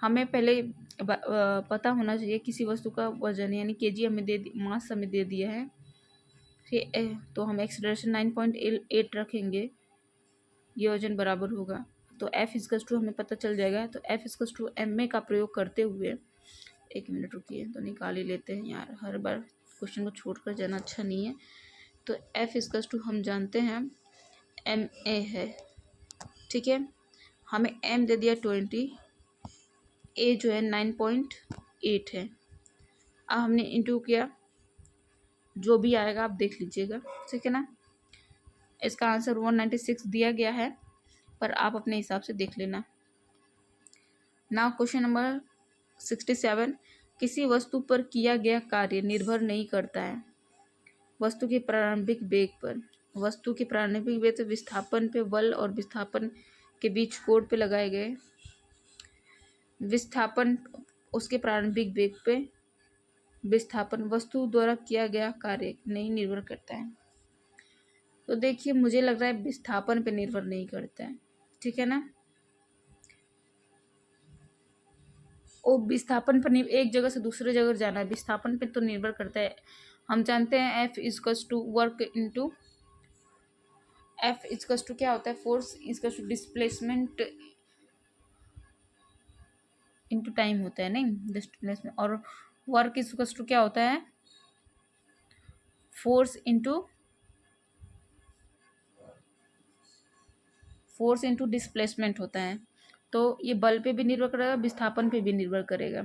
S1: हमें पहले पता होना चाहिए किसी वस्तु का वजन, यानी केजी हमें मास हमें दे दिया है। फिर तो हम एक्सेलरेशन 9.8 रखेंगे, ये वजन बराबर होगा। तो F इक्वल्स टू हमें पता चल जाएगा। तो F इक्वल्स टू ma का प्रयोग करते हुए, एक मिनट रुकिए तो निकाल ही लेते हैं यार, हर बार क्वेश्चन को छोड़कर जाना अच्छा नहीं है। तो F इक्वल्स टू हम जानते हैं ma है, ठीक है। हमें m दे दिया 20, a जो है 9.8 है। अब हमने इंटू किया, जो भी आएगा आप देख लीजिएगा, ठीक है ना। इसका आंसर 196 दिया गया है, पर आप अपने हिसाब से देख लेना। नाउ क्वेश्चन नंबर 67, किसी वस्तु पर किया गया कार्य निर्भर नहीं करता है वस्तु के प्रारंभिक वेग पर। वस्तु के प्रारंभिक वेग तो विस्थापन पे बल और विस्थापन के बीच कोण पे लगाए गए विस्थापन, उसके प्रारंभिक वेग पे विस्थापन वस्तु द्वारा किया गया कार्य नहीं निर्भर करता है। तो देखिए, मुझे लग रहा है विस्थापन पे निर्भर नहीं करता है, ठीक है ना। वो विस्थापन पर एक जगह से दूसरे जगह जाना है, विस्थापन पे तो निर्भर करता है। हम जानते हैं F equals to work into, F equals to क्या होता है, force equals to displacement into time होता है, नहीं डिस्प्लेसमेंट। और वर्क इक्वल्स टू क्या होता है, फोर्स इंटू डिस्प्लेसमेंट होता है। तो ये बल पे भी निर्भर करेगा, विस्थापन पे भी निर्भर करेगा,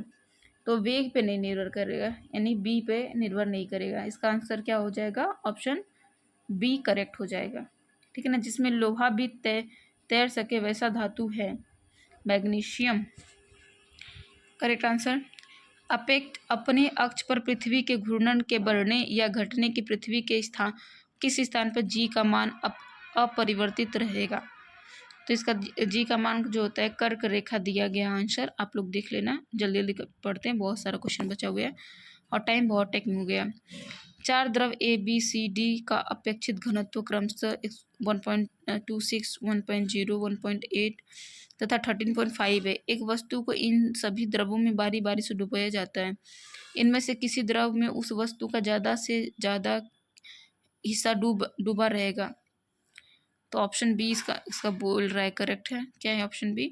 S1: तो वेग पे नहीं निर्भर करेगा, यानी बी पे निर्भर नहीं करेगा। इसका आंसर क्या हो जाएगा, ऑप्शन बी करेक्ट हो जाएगा, ठीक है ना। जिसमें लोहा भी तैर सके वैसा धातु है मैग्नीशियम। Correct answer. अपने अक्ष पर पृथ्वी के घूर्णन के बढ़ने या घटने की पृथ्वी के किस स्थान पर जी का मान अपरिवर्तित रहेगा। तो इसका जी का मान जो होता है कर्क रेखा दिया गया आंसर, आप लोग देख लेना, जल्दी जल्दी पढ़ते हैं, बहुत सारा क्वेश्चन बचा हुआ है और टाइम बहुत टेकिंग हो गया। 4 द्रव ABCD का अपेक्षित घनत्व क्रमशः 1.26, 1.0, 1.8 तथा 13.5 है। एक वस्तु को इन सभी द्रवों में बारी बारी से डुबाया जाता है। इनमें से किसी द्रव में उस वस्तु का ज़्यादा से ज़्यादा हिस्सा डूबा रहेगा। तो ऑप्शन बी इसका बोल रहा है करेक्ट है। क्या है ऑप्शन बी,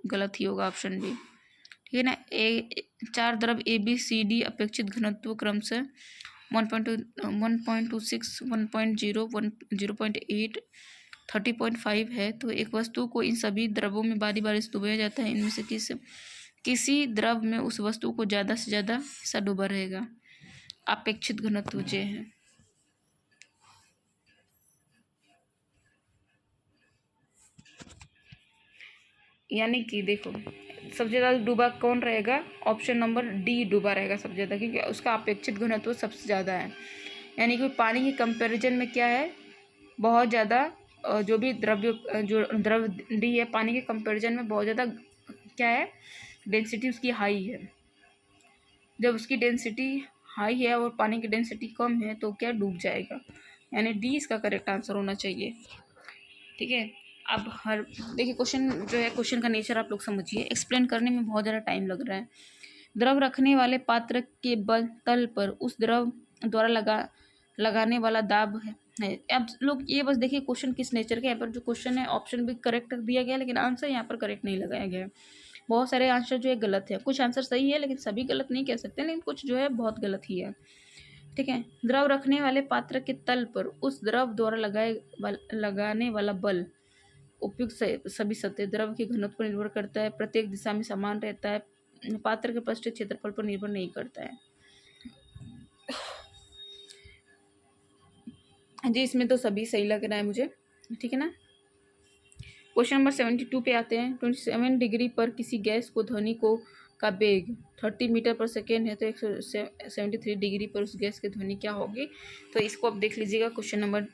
S1: गलत ही होगा ऑप्शन बी, ठीक है ना। 4 द्रव ABCD अपेक्षित घनत्व क्रमशः 1.26, 1.0, 0.8, 30.5 है। तो एक वस्तु को इन सभी द्रवों में बारी बारी से डुबाया जाता है। इनमें से किसी द्रव में उस वस्तु को ज़्यादा से ज़्यादा हिस्सा डूबा रहेगा। अपेक्षित घनत्व जो है, यानी कि देखो सबसे ज़्यादा डूबा कौन रहेगा, ऑप्शन नंबर डी डूबा रहेगा सबसे ज़्यादा, क्योंकि उसका अपेक्षित घनत्व सबसे ज़्यादा है। यानी कि पानी के कंपैरिजन में क्या है, बहुत ज़्यादा जो द्रव डी है, पानी के कंपैरिजन में बहुत ज़्यादा क्या है, डेंसिटी उसकी हाई है। जब उसकी डेंसिटी हाई है और पानी की डेंसिटी कम है तो क्या डूब जाएगा, यानी डी इसका करेक्ट आंसर होना चाहिए, ठीक है। अब देखिए क्वेश्चन जो है, क्वेश्चन का नेचर आप लोग समझिए, एक्सप्लेन करने में बहुत ज़्यादा टाइम लग रहा है। द्रव रखने वाले पात्र के तल पर उस द्रव द्वारा लगाने वाला दाब है। अब लोग ये बस देखिए क्वेश्चन किस नेचर का, यहाँ पर जो क्वेश्चन है ऑप्शन भी करेक्ट दिया गया है, लेकिन आंसर यहाँ पर करेक्ट नहीं लगाया गया है। बहुत सारे आंसर जो है गलत है, कुछ आंसर सही है लेकिन सभी गलत नहीं कह सकते, लेकिन कुछ जो है बहुत गलत ही है, ठीक है। द्रव रखने वाले पात्र के तल पर उस द्रव द्वारा लगाने वाला बल उपयुक्त सभी सतह द्रव के घनत्व पर निर्भर करता है, प्रत्येक दिशा में समान रहता है, पात्र के पृष्ठीय क्षेत्रफल पर निर्भर नहीं करता है। जी इसमें तो सभी सही लग रहा है मुझे, ठीक है ना। क्वेश्चन नंबर 72 पे आते हैं। 27 डिग्री पर किसी गैस को ध्वनि को का वेग 30 मीटर पर सेकेंड है, तो 173 डिग्री पर उस गैस की ध्वनि क्या होगी। तो इसको आप देख लीजिएगा। क्वेश्चन नंबर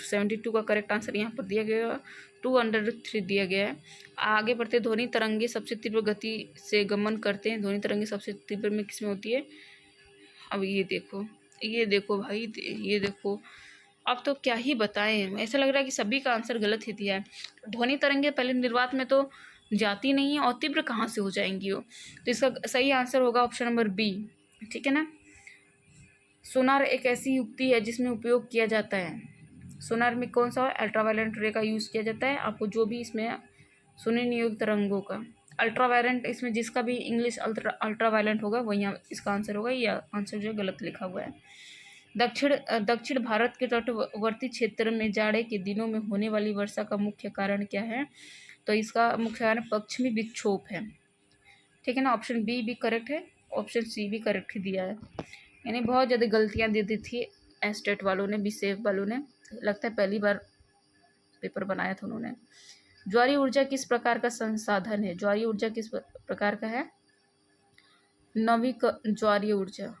S1: 72 का करेक्ट आंसर यहाँ पर दिया गया 2/3 दिया गया है। आगे बढ़ते, ध्वनि तरंगे सबसे तीव्र गति से गमन करते हैं। ध्वनि तरंगे सबसे तीव्र में किसमें होती है। अब ये देखो भाई, ये देखो, अब तो क्या ही बताएं, ऐसा लग रहा है कि सभी का आंसर गलत ही दिया है। ध्वनि तरंगे पहले निर्वात में तो जाती नहीं है, और तीव्र कहाँ से हो जाएंगी वो। तो इसका सही आंसर होगा ऑप्शन नंबर बी, ठीक है ना। सोनार एक ऐसी युक्ति है जिसमें उपयोग किया जाता है। सोनार में कौन सा अल्ट्रावायलेंट रे का यूज़ किया जाता है। आपको जो भी इसमें सुनने योग्य तरंगों का अल्ट्रावायलेंट, इसमें जिसका भी इंग्लिश अल्ट्रावायलेंट होगा वही यहाँ इसका आंसर होगा। यह आंसर जो गलत लिखा हुआ है। दक्षिण भारत के तटवर्ती क्षेत्र में जाड़े के दिनों में होने वाली वर्षा का मुख्य कारण क्या है। तो इसका मुख्य कारण पश्चिमी विक्षोभ है, ठीक है ना। ऑप्शन बी भी करेक्ट है, ऑप्शन सी भी करेक्ट ही दिया है। यानी बहुत ज़्यादा गलतियां दे दी थी एस्टेट वालों ने, बीसेफ वालों ने, लगता है पहली बार पेपर बनाया था उन्होंने। ज्वारीय ऊर्जा किस प्रकार का संसाधन है। ज्वारीय ऊर्जा किस प्रकार का है। ज्वारीय ऊर्जा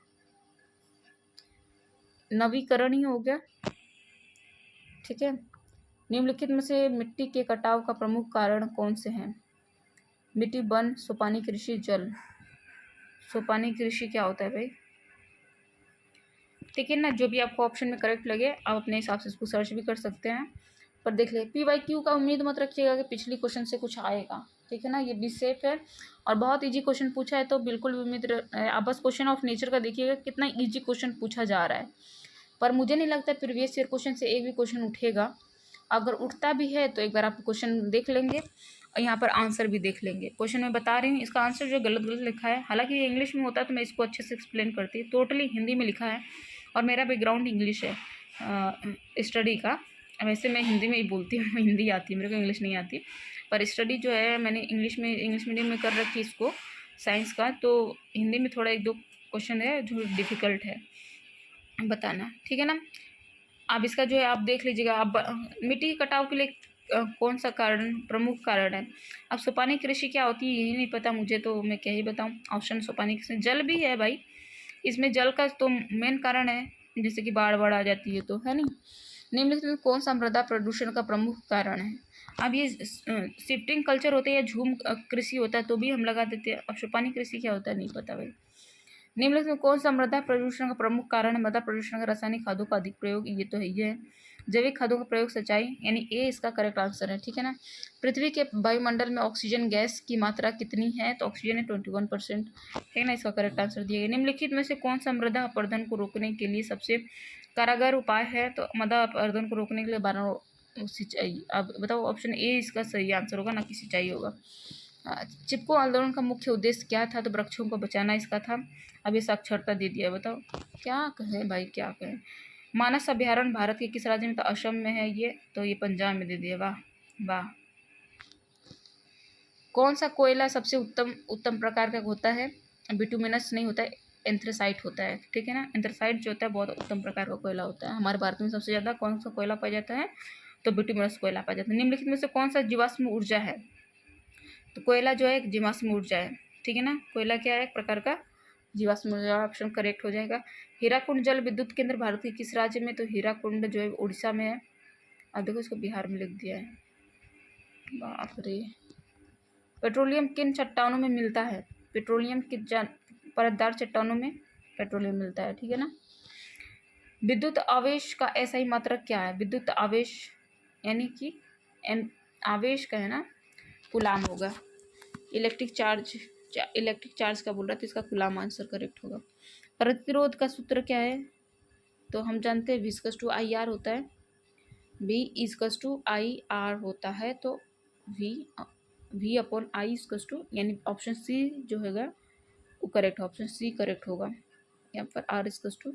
S1: नवीकरण ही हो गया, ठीक है। निम्नलिखित में से मिट्टी के कटाव का प्रमुख कारण कौन से हैं। मिट्टी, वन, सोपानी कृषि, जल। सोपानी कृषि क्या होता है भाई, ठीक है ना। जो भी आपको ऑप्शन में करेक्ट लगे आप अपने हिसाब से इसको सर्च भी कर सकते हैं। पर देख ले PYQ का उम्मीद मत रखिएगा कि पिछली क्वेश्चन से कुछ आएगा, ठीक है ना। ये भी सेफ है और बहुत इजी क्वेश्चन पूछा है, तो बिल्कुल भी उम्मीद आप बस क्वेश्चन ऑफ नेचर का देखिएगा कितना इजी क्वेश्चन पूछा जा रहा है। पर मुझे नहीं लगता प्रीवियस ईयर क्वेश्चन से एक भी क्वेश्चन उठेगा। अगर उठता भी है तो एक बार आप क्वेश्चन देख लेंगे और यहाँ पर आंसर भी देख लेंगे। क्वेश्चन मैं बता रही हूँ, इसका आंसर जो गलत गलत लिखा है, हालांकि ये इंग्लिश में होता है तो मैं इसको अच्छे से एक्सप्लेन करती। टोटली हिंदी में लिखा है और मेरा बैकग्राउंड इंग्लिश है स्टडी का। वैसे मैं हिंदी में ही बोलती हूँ, हिंदी आती है मेरे को, इंग्लिश नहीं आती। पर स्टडी जो है मैंने इंग्लिश मीडियम में कर रखी इसको, साइंस का। तो हिंदी में थोड़ा एक दो क्वेश्चन है जो डिफ़िकल्ट है बताना, ठीक है ना। अब इसका जो है आप देख लीजिएगा। अब मिट्टी के कटाव के लिए कौन सा कारण प्रमुख कारण है। अब सोपानी कृषि क्या होती है यही नहीं पता मुझे, तो मैं क्या ही बताऊँ। ऑप्शन सोपानी कृषि, जल भी है भाई, इसमें जल का तो मेन कारण है, जैसे कि बाढ़ आ जाती है तो, है नहीं। निम्नलिखित में कौन सा मृदा प्रदूषण का प्रमुख कारण है। अब ये शिफ्टिंग कल्चर होते हैं या झूम कृषि होता है तो भी हम लगा देते हैं। अब सोपानी कृषि क्या होता है नहीं पता भाई। निम्नलिखित में कौन सा मृदा प्रदूषण का प्रमुख कारण है। मृदा प्रदूषण का रासायनिक खादों का अधिक प्रयोग, ये तो है ही है। जैविक खादों का प्रयोग, सच्चाई, यानी ए इसका करेक्ट आंसर है, ठीक है ना। पृथ्वी के वायुमंडल में ऑक्सीजन गैस की मात्रा कितनी है, तो ऑक्सीजन है 21%, है ना। इसका करेक्ट आंसर दिया गया। निम्नलिखित में से कौन सा मृदा अपरदन को रोकने के लिए सबसे कारगर उपाय है, तो मृदा अपरदन को रोकने के लिए 12 सिंचाई। अब बताओ, ऑप्शन ए इसका सही आंसर होगा, ना कि सिंचाई होगा। चिपको आंदोलन का मुख्य उद्देश्य क्या था, तो वृक्षों को बचाना इसका था। अब ये साक्षरता दे दिया, बताओ क्या कहें भाई, क्या कहें। मानस अभ्यारण्य भारत के किस राज्य में, तो असम में है ये, तो ये पंजाब में दे दिया। वाह वाह। कौन सा कोयला सबसे उत्तम प्रकार का होता है। बिटुमिनस नहीं होता है, एंथ्रेसाइट होता है, ठीक है ना। एंथ्रेसाइट जो होता है बहुत उत्तम प्रकार का कोयला होता है। हमारे भारत में सबसे ज़्यादा कौन सा कोयला पाया जाता है, तो बिटुमिनस कोयला पाया जाता है। निम्नलिखित में से कौन सा जीवाश्म ऊर्जा है, तो कोयला जो है एक जीवाश्म ऊर्जा है, ठीक है ना। कोयला क्या है, एक प्रकार का जीवाश्म ऊर्जा। ऑप्शन करेक्ट हो जाएगा। हीराकुंड जल विद्युत केंद्र भारत के किस राज्य में, तो हीराकुंड जो है उड़ीसा में है। अब देखो इसको बिहार में लिख दिया है, बाप रे। पेट्रोलियम किन चट्टानों में मिलता है, पेट्रोलियम किन परतदार चट्टानों में पेट्रोलियम मिलता है, ठीक है ना। विद्युत आवेश का ऐसा ही मात्रक क्या है। विद्युत आवेश यानी कि आवेश का है ना, कूलाम होगा। इलेक्ट्रिक चार्ज का बोल रहा था, इसका कूलाम आंसर करेक्ट होगा। प्रतिरोध का सूत्र क्या है, तो हम जानते हैं V/IR होता है। V/IR होता है, तो V/I यानी ऑप्शन सी जो होगा वो करेक्ट, ऑप्शन सी करेक्ट होगा। यहाँ पर R/V/G,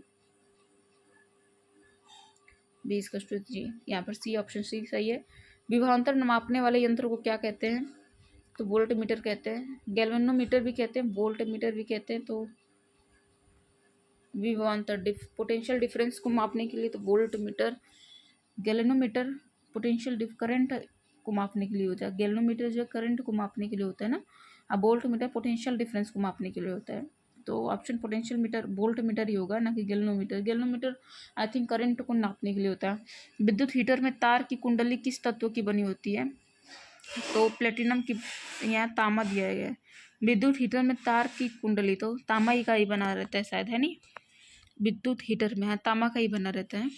S1: यहाँ पर सी, ऑप्शन सी सही है। विभवांतर मापने वाले यंत्र को क्या कहते हैं, तो वोल्ट मीटर कहते हैं। गैल्वेनोमीटर भी कहते हैं, वोल्ट मीटर भी कहते हैं। तो विभवांतर पोटेंशियल डिफरेंस को मापने के लिए तो volt meter, galvanometer potential current को मापने के लिए होता है, गैल्वेनोमीटर जो करंट को मापने के लिए होता है ना, और वोल्ट मीटर पोटेंशियल डिफरेंस को मापने के लिए होता है। तो option potential meter volt meter ही होगा, ना कि galvanometer. Galvanometer I think current को नापने के लिए होता है। विद्युत हीटर में तार की कुंडली किस तत्व की बनी होती है? तो प्लेटिनम की, यहाँ तांबा दिया गया है। विद्युत हीटर में तार की कुंडली तो तांबा ही का ही बना रहता है शायद, है नहीं? विद्युत हीटर में तांबा का ही बना रहता है।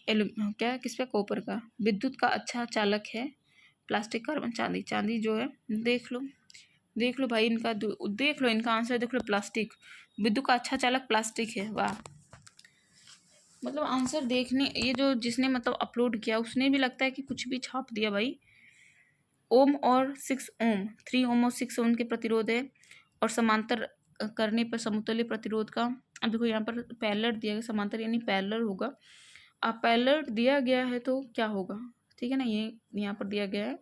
S1: क्या किस पे? कॉपर का। विद्युत का अच्छा चालक है प्लास्टिक, कार्बन, चांदी। चांदी जो है, देख लो भाई इनका, देख लो इनका आंसर, देख लो प्लास्टिक। विद्युत का अच्छा चालक प्लास्टिक है। वाह, मतलब आंसर देखने, ये जो जिसने मतलब अपलोड किया उसने भी लगता है कि कुछ भी छाप दिया भाई। ओम और 6 ओम, 3 ओम और 6 ओम के प्रतिरोध है, और समांतर करने पर समतुल्य प्रतिरोध का, अब देखो यहाँ पर पैरेलल दिया गया, समांतर यानी पैरेलल होगा। अब पैरेलल दिया गया है तो क्या होगा, ठीक है ना, ये यहाँ पर दिया गया है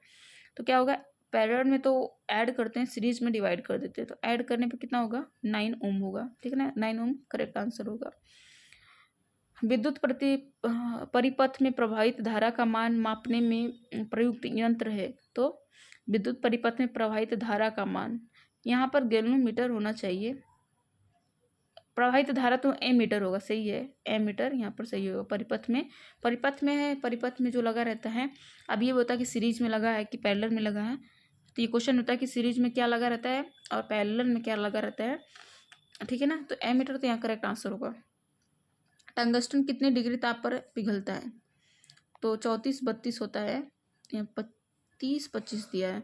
S1: तो क्या होगा, पैरेलल में तो ऐड करते हैं, सीरीज में डिवाइड कर देते हैं, तो ऐड करने पर कितना होगा, 9 ओम होगा, ठीक है ना, 9 ओम करेक्ट आंसर होगा। विद्युत परिपथ में प्रवाहित धारा का मान मापने में प्रयुक्त यंत्र है, तो विद्युत परिपथ में प्रवाहित धारा का मान, यहाँ पर गैल्वेनोमीटर होना चाहिए। प्रवाहित धारा तो एमीटर होगा, सही है, एमीटर यहाँ पर सही होगा। परिपथ में है, परिपथ में जो लगा रहता है। अब ये होता है कि सीरीज में लगा है कि पैरेलल में लगा है, तो ये क्वेश्चन होता है कि सीरीज में क्या लगा रहता है और पैरेलल में क्या लगा रहता है, ठीक है ना। तो एमीटर तो यहाँ करेक्ट आंसर होगा। टंगस्टन कितने डिग्री ताप पर पिघलता है? तो 34-32 होता है, यहाँ 32-25 दिया है,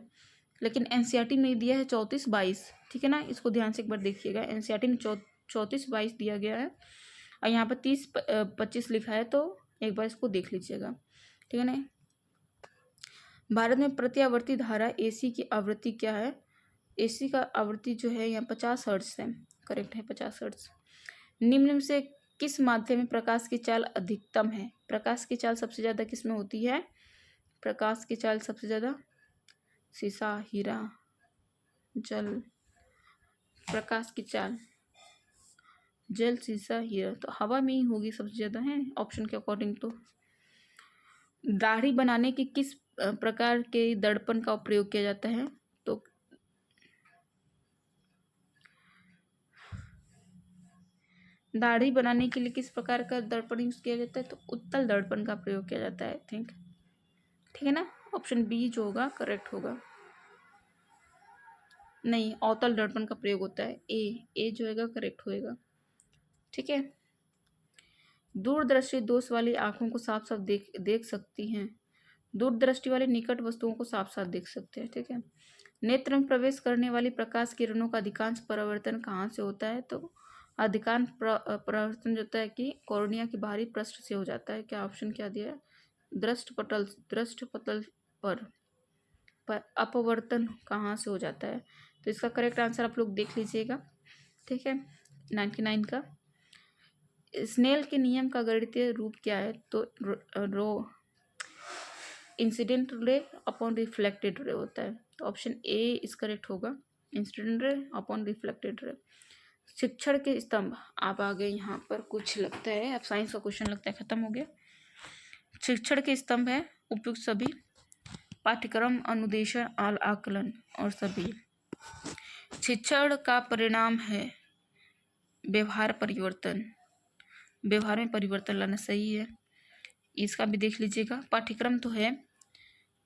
S1: लेकिन एनसीईआरटी में दिया है 34-22, ठीक है ना। इसको ध्यान से एक बार देखिएगा, एनसीईआरटी में 34-22 दिया गया है और यहाँ पर 30-25 लिखा है, तो एक बार इसको देख लीजिएगा, ठीक है ना। भारत में प्रत्यावर्ती धारा एसी की आवृत्ति क्या है? एसी का आवृत्ति जो है यहाँ 50 हर्ट्ज है, करेक्ट है 50 हर्ट्ज। निम्न में से किस माध्यम में प्रकाश की चाल अधिकतम है? प्रकाश की चाल सबसे ज़्यादा किस में होती है? प्रकाश की चाल सबसे ज़्यादा शीशा, हीरा, जल। प्रकाश की चाल जल, शीशा, हीरा, तो हवा में ही होगी सबसे ज़्यादा, है ऑप्शन के अकॉर्डिंग। तो दाढ़ी बनाने की किस प्रकार के दर्पण का प्रयोग किया जाता है? तो दाढ़ी बनाने के लिए किस प्रकार का दर्पण यूज किया जाता है? तो उत्तल दर्पण का प्रयोग किया जाता है, आई थिंक, ठीक है ना। ऑप्शन बी जो होगा करेक्ट होगा। नहीं, अवतल दर्पण का प्रयोग होता है, ए जो होगा करेक्ट होएगा, ठीक है। दूरदृष्टि दोष वाली आंखों को साफ साफ देख सकती हैं। दूरदृष्टि वाले निकट वस्तुओं को साफ साफ देख सकते हैं, ठीक है। नेत्र में प्रवेश करने वाली प्रकाश किरणों का अधिकांश परावर्तन कहाँ से होता है? तो अधिकांश परावर्तन जो होता है कि कॉर्निया के बाहरी पृष्ठ से हो जाता है। क्या ऑप्शन क्या दिया है? दृष्ट पटल पर अपवर्तन कहाँ से हो जाता है? तो इसका करेक्ट आंसर आप लोग देख लीजिएगा, ठीक है, 99 का। स्नेल के नियम का गणितीय रूप क्या है? तो रो incident ray upon reflected ray होता है, तो ऑप्शन ए इस करेक्ट होगा, इंसिडेंट रे अपॉन रिफ्लेक्टेड रे। शिक्षण के स्तंभ, आप आगे यहाँ पर कुछ लगता है, अब साइंस का क्वेश्चन लगता है खत्म हो गया। शिक्षण के स्तंभ है उपयुक्त सभी, पाठ्यक्रम, अनुदेशन, आकलन और सभी। शिक्षण का परिणाम है व्यवहार परिवर्तन, व्यवहार में परिवर्तन लाना, सही है, इसका भी देख लीजिएगा। पाठ्यक्रम तो है,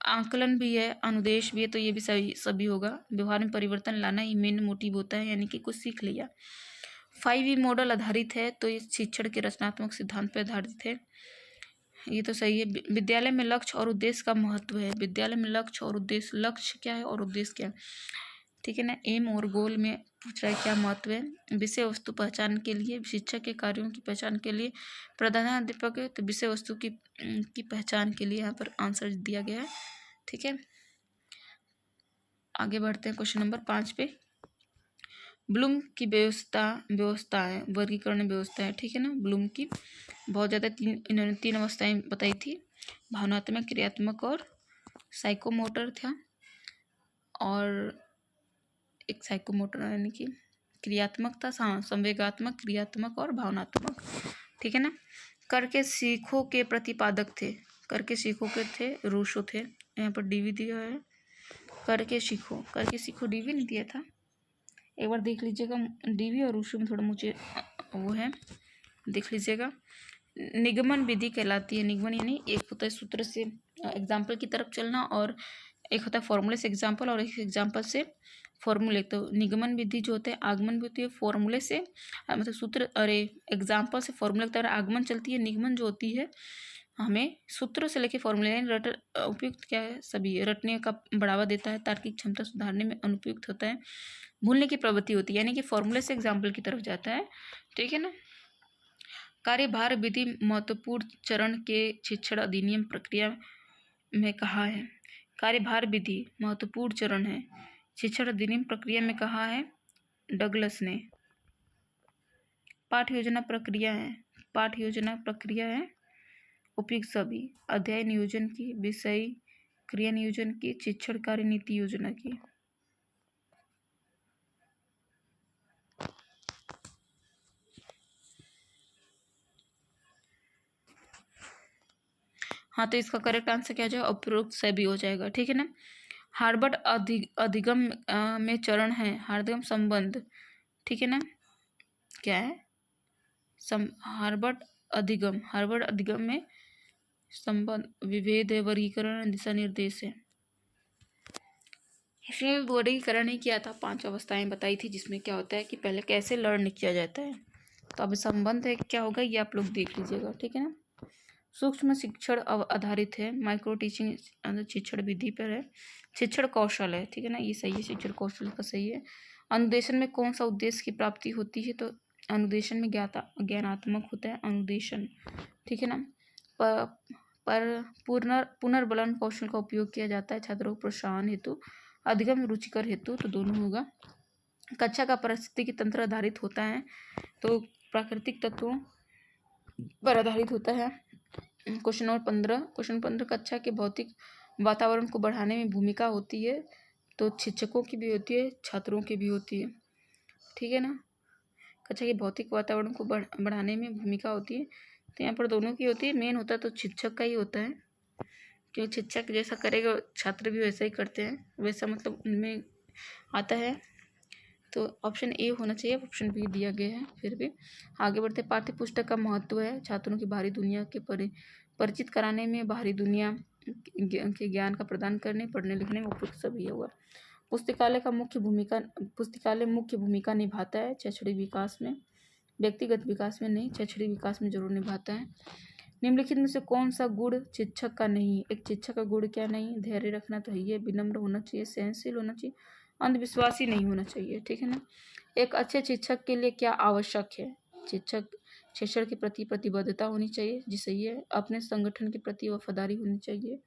S1: आकलन भी है, अनुदेश भी है, तो ये भी सभी होगा। व्यवहार में परिवर्तन लाना ही मेन मोटिव होता है, यानी कि कुछ सीख लिया। 5E मॉडल आधारित है, तो ये शिक्षण के रचनात्मक सिद्धांत पर आधारित है, ये तो सही है। विद्यालय में लक्ष्य और उद्देश्य का महत्व है। विद्यालय में लक्ष्य और उद्देश्य, लक्ष्य क्या है और उद्देश्य क्या है, ठीक है ना। एम और गोल में पूछ रहा है क्या महत्व है। विषय वस्तु पहचान के लिए, शिक्षक के कार्यों की पहचान के लिए प्रधानाध्यापक है, तो विषय वस्तु की पहचान के लिए यहाँ पर आंसर दिया गया है, ठीक है। आगे बढ़ते हैं क्वेश्चन नंबर 5 पे। ब्लूम की व्यवस्थाएं, वर्गीकरण व्यवस्थाएं, ठीक है ना। ब्लूम की बहुत ज़्यादा इन्होंने 3 अवस्थाएं बताई थी, भावनात्मक, क्रियात्मक और साइकोमोटर था, और एक साइकोमोटर यानी कि क्रियात्मक था, संवेगात्मक, क्रियात्मक और भावनात्मक, ठीक है ना। कर के सीखो के प्रतिपादक थे, कर के सीखो के थे रूसो थे, यहाँ पर डी भी दिया है, करके सीखो डी भी नहीं दिया था, एक बार देख लीजिएगा। डी भी और रूशु में थोड़ा मुझे वो है, देख लीजिएगा। निगमन विधि कहलाती है। निगमन यानी एक होता है सूत्र से एग्जाम्पल की तरफ चलना, और एक होता है फॉर्मूले से एग्जाम्पल, और एक एग्जाम्पल से फॉर्मूले। तो निगमन विधि जो होते हैं, आगमन भी होती है फॉर्मूले से, मतलब सूत्र, अरे एग्जाम्पल से फॉर्मूले की तरह आगमन चलती है। निगमन जो होती है हमें सूत्र से लेके फॉर्मूले यानी उपयुक्त क्या है, सभी रटने का बढ़ावा देता है, तार्किक क्षमता सुधारने में अनुपयुक्त होता है, भूलने की प्रवृत्ति होती है, यानी कि फॉर्मूले से एग्जाम्पल की तरफ जाता है, ठीक है ना। कार्यभार विधि महत्वपूर्ण चरण के शिक्षण अधिनियम प्रक्रिया में कहा है। कार्यभार विधि महत्वपूर्ण चरण है, शिक्षण अधिनियम प्रक्रिया में कहा है डगलस ने। पाठ योजना प्रक्रिया है उपयुक्त सभी अध्याय नियोजन की, विषय क्रिया नियोजन की, शिक्षण कार्य नीति योजना की। हाँ, तो इसका करेक्ट आंसर क्या जाएगा, उपरोक्त सभी हो जाएगा, ठीक है ना। हार्वर्ड अधिगम में चरण है हार्वर्ड संबंध, ठीक है ना, क्या है हार्वर्ड अधिगम में संबंध, विभेद है, वर्गीकरण, दिशा निर्देश है। इसमें वर्गीकरण ही किया था, 5 अवस्थाएं बताई थी, जिसमें क्या होता है कि पहले कैसे लर्न किया जाता है। तो अब संबंध है क्या होगा ये आप लोग देख लीजिएगा, ठीक है ना। सूक्ष्म शिक्षण आधारित है, माइक्रो टीचिंग शिक्षण विधि पर है, शिक्षण कौशल है, ठीक है ना, ये सही है, शिक्षण कौशल का सही है। अनुदेशन में कौन सा उद्देश्य की प्राप्ति होती है, तो अनुदेशन में ज्ञानात्मक होता है अनुदेशन, ठीक है ना। पर पुनर्बलन कौशल का उपयोग किया जाता है छात्रों को प्रोत्साहन हेतु, अधिगम रुचिकर हेतु, तो दोनों होगा। कक्षा का पारिस्थितिकी तंत्र आधारित होता है, तो प्राकृतिक तत्वों पर आधारित होता है। क्वेश्चन नंबर 15 कक्षा के भौतिक वातावरण को बढ़ाने में भूमिका होती है, तो शिक्षकों की भी होती है, छात्रों की भी होती है, ठीक है ना। कक्षा के भौतिक वातावरण को बढ़ाने में भूमिका होती है, तो यहाँ पर दोनों की होती है। मेन होता है तो शिक्षक का ही होता है, क्योंकि शिक्षक जैसा करेगा छात्र भी वैसा ही करते हैं, वैसा मतलब उनमें आता है। तो ऑप्शन ए होना चाहिए, ऑप्शन बी दिया गया है। फिर भी आगे बढ़ते, पाठ्य पुस्तक का महत्व है छात्रों की बाहरी दुनिया के परिचित कराने में, बाहरी दुनिया के ज्ञान का प्रदान करने, पढ़ने लिखने में उपयुक्त सभी होगा। पुस्तकालय मुख्य भूमिका निभाता है शैक्षणिक विकास में, व्यक्तिगत विकास में नहीं, शैक्षणिक विकास में जरूर निभाता है। निम्नलिखित में से कौन सा गुण शिक्षक का नहीं, एक शिक्षक का गुण क्या नहीं, धैर्य रखना चाहिए, विनम्र होना चाहिए, सहनशील होना चाहिए, अंधविश्वासी नहीं होना चाहिए, ठीक है ना। एक अच्छे शिक्षक के लिए क्या आवश्यक है, शिक्षण के प्रति प्रतिबद्धता होनी चाहिए, जी सही है। अपने संगठन के प्रति वफादारी होनी चाहिए,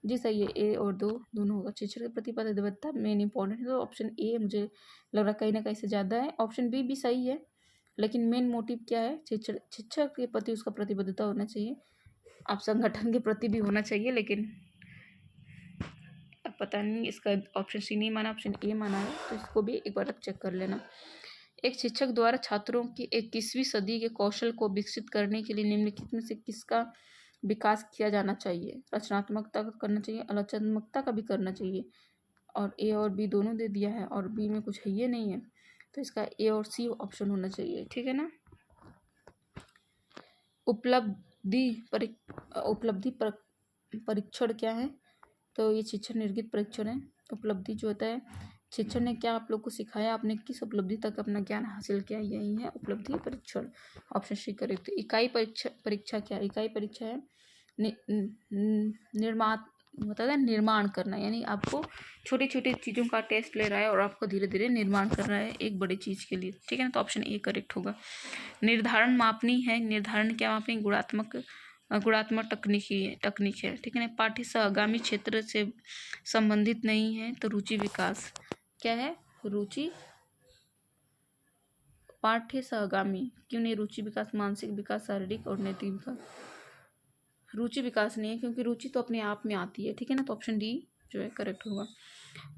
S1: जी सही है। ए और दोनों होगा। शिक्षण के प्रति प्रतिबद्धता मेन इंपॉर्टेंट है, तो ऑप्शन ए मुझे लग रहा कहीं ना कहीं से ज़्यादा है। ऑप्शन बी भी सही है, लेकिन मेन मोटिव क्या है, शिक्षक के प्रति उसका प्रतिबद्धता होना चाहिए। आप संगठन के प्रति भी होना चाहिए, लेकिन अब पता नहीं, इसका ऑप्शन सी नहीं माना, ऑप्शन ए माना है, तो इसको भी एक बार आप चेक कर लेना। एक शिक्षक द्वारा छात्रों की 21वीं सदी के कौशल को विकसित करने के लिए निम्नलिखित में से किसका विकास किया जाना चाहिए, रचनात्मकता का करना चाहिए, आलोचनात्मकता का भी करना चाहिए। और ए और बी दोनों दे दिया है, और बी में कुछ है ये नहीं है, तो इसका ए और सी ऑप्शन होना चाहिए, ठीक है ना। उपलब्धि परीक्षण क्या है, तो ये शिक्षण निर्गत परीक्षण है। उपलब्धि जो होता है, शिक्षण ने क्या आप लोग को सिखाया, आपने किस उपलब्धि तक अपना ज्ञान हासिल किया, यही है उपलब्धि परीक्षण, ऑप्शन सी करेक्ट। इकाई परीक्षा क्या, इकाई परीक्षा है निर्माण करना, यानी आपको छोटी छोटी चीज़ों का टेस्ट ले रहा है और आपको धीरे धीरे निर्माण कर रहा है एक बड़ी चीज़ के लिए, ठीक है ना, तो ऑप्शन ए करेक्ट होगा। निर्धारण मापनी है, निर्धारण क्या मापनी, गुणात्मक तकनीक है, ठीक है ना। पाठ्य सहगामी क्षेत्र से संबंधित नहीं है, तो रुचि विकास क्या है, रुचि पाठ्य सहगामी क्यों नहीं, रुचि विकास मानसिक विकास, शारीरिक और नैतिक विकास, रुचि विकास नहीं है, क्योंकि रुचि तो अपने आप में आती है, ठीक है ना, तो ऑप्शन डी जो है करेक्ट होगा।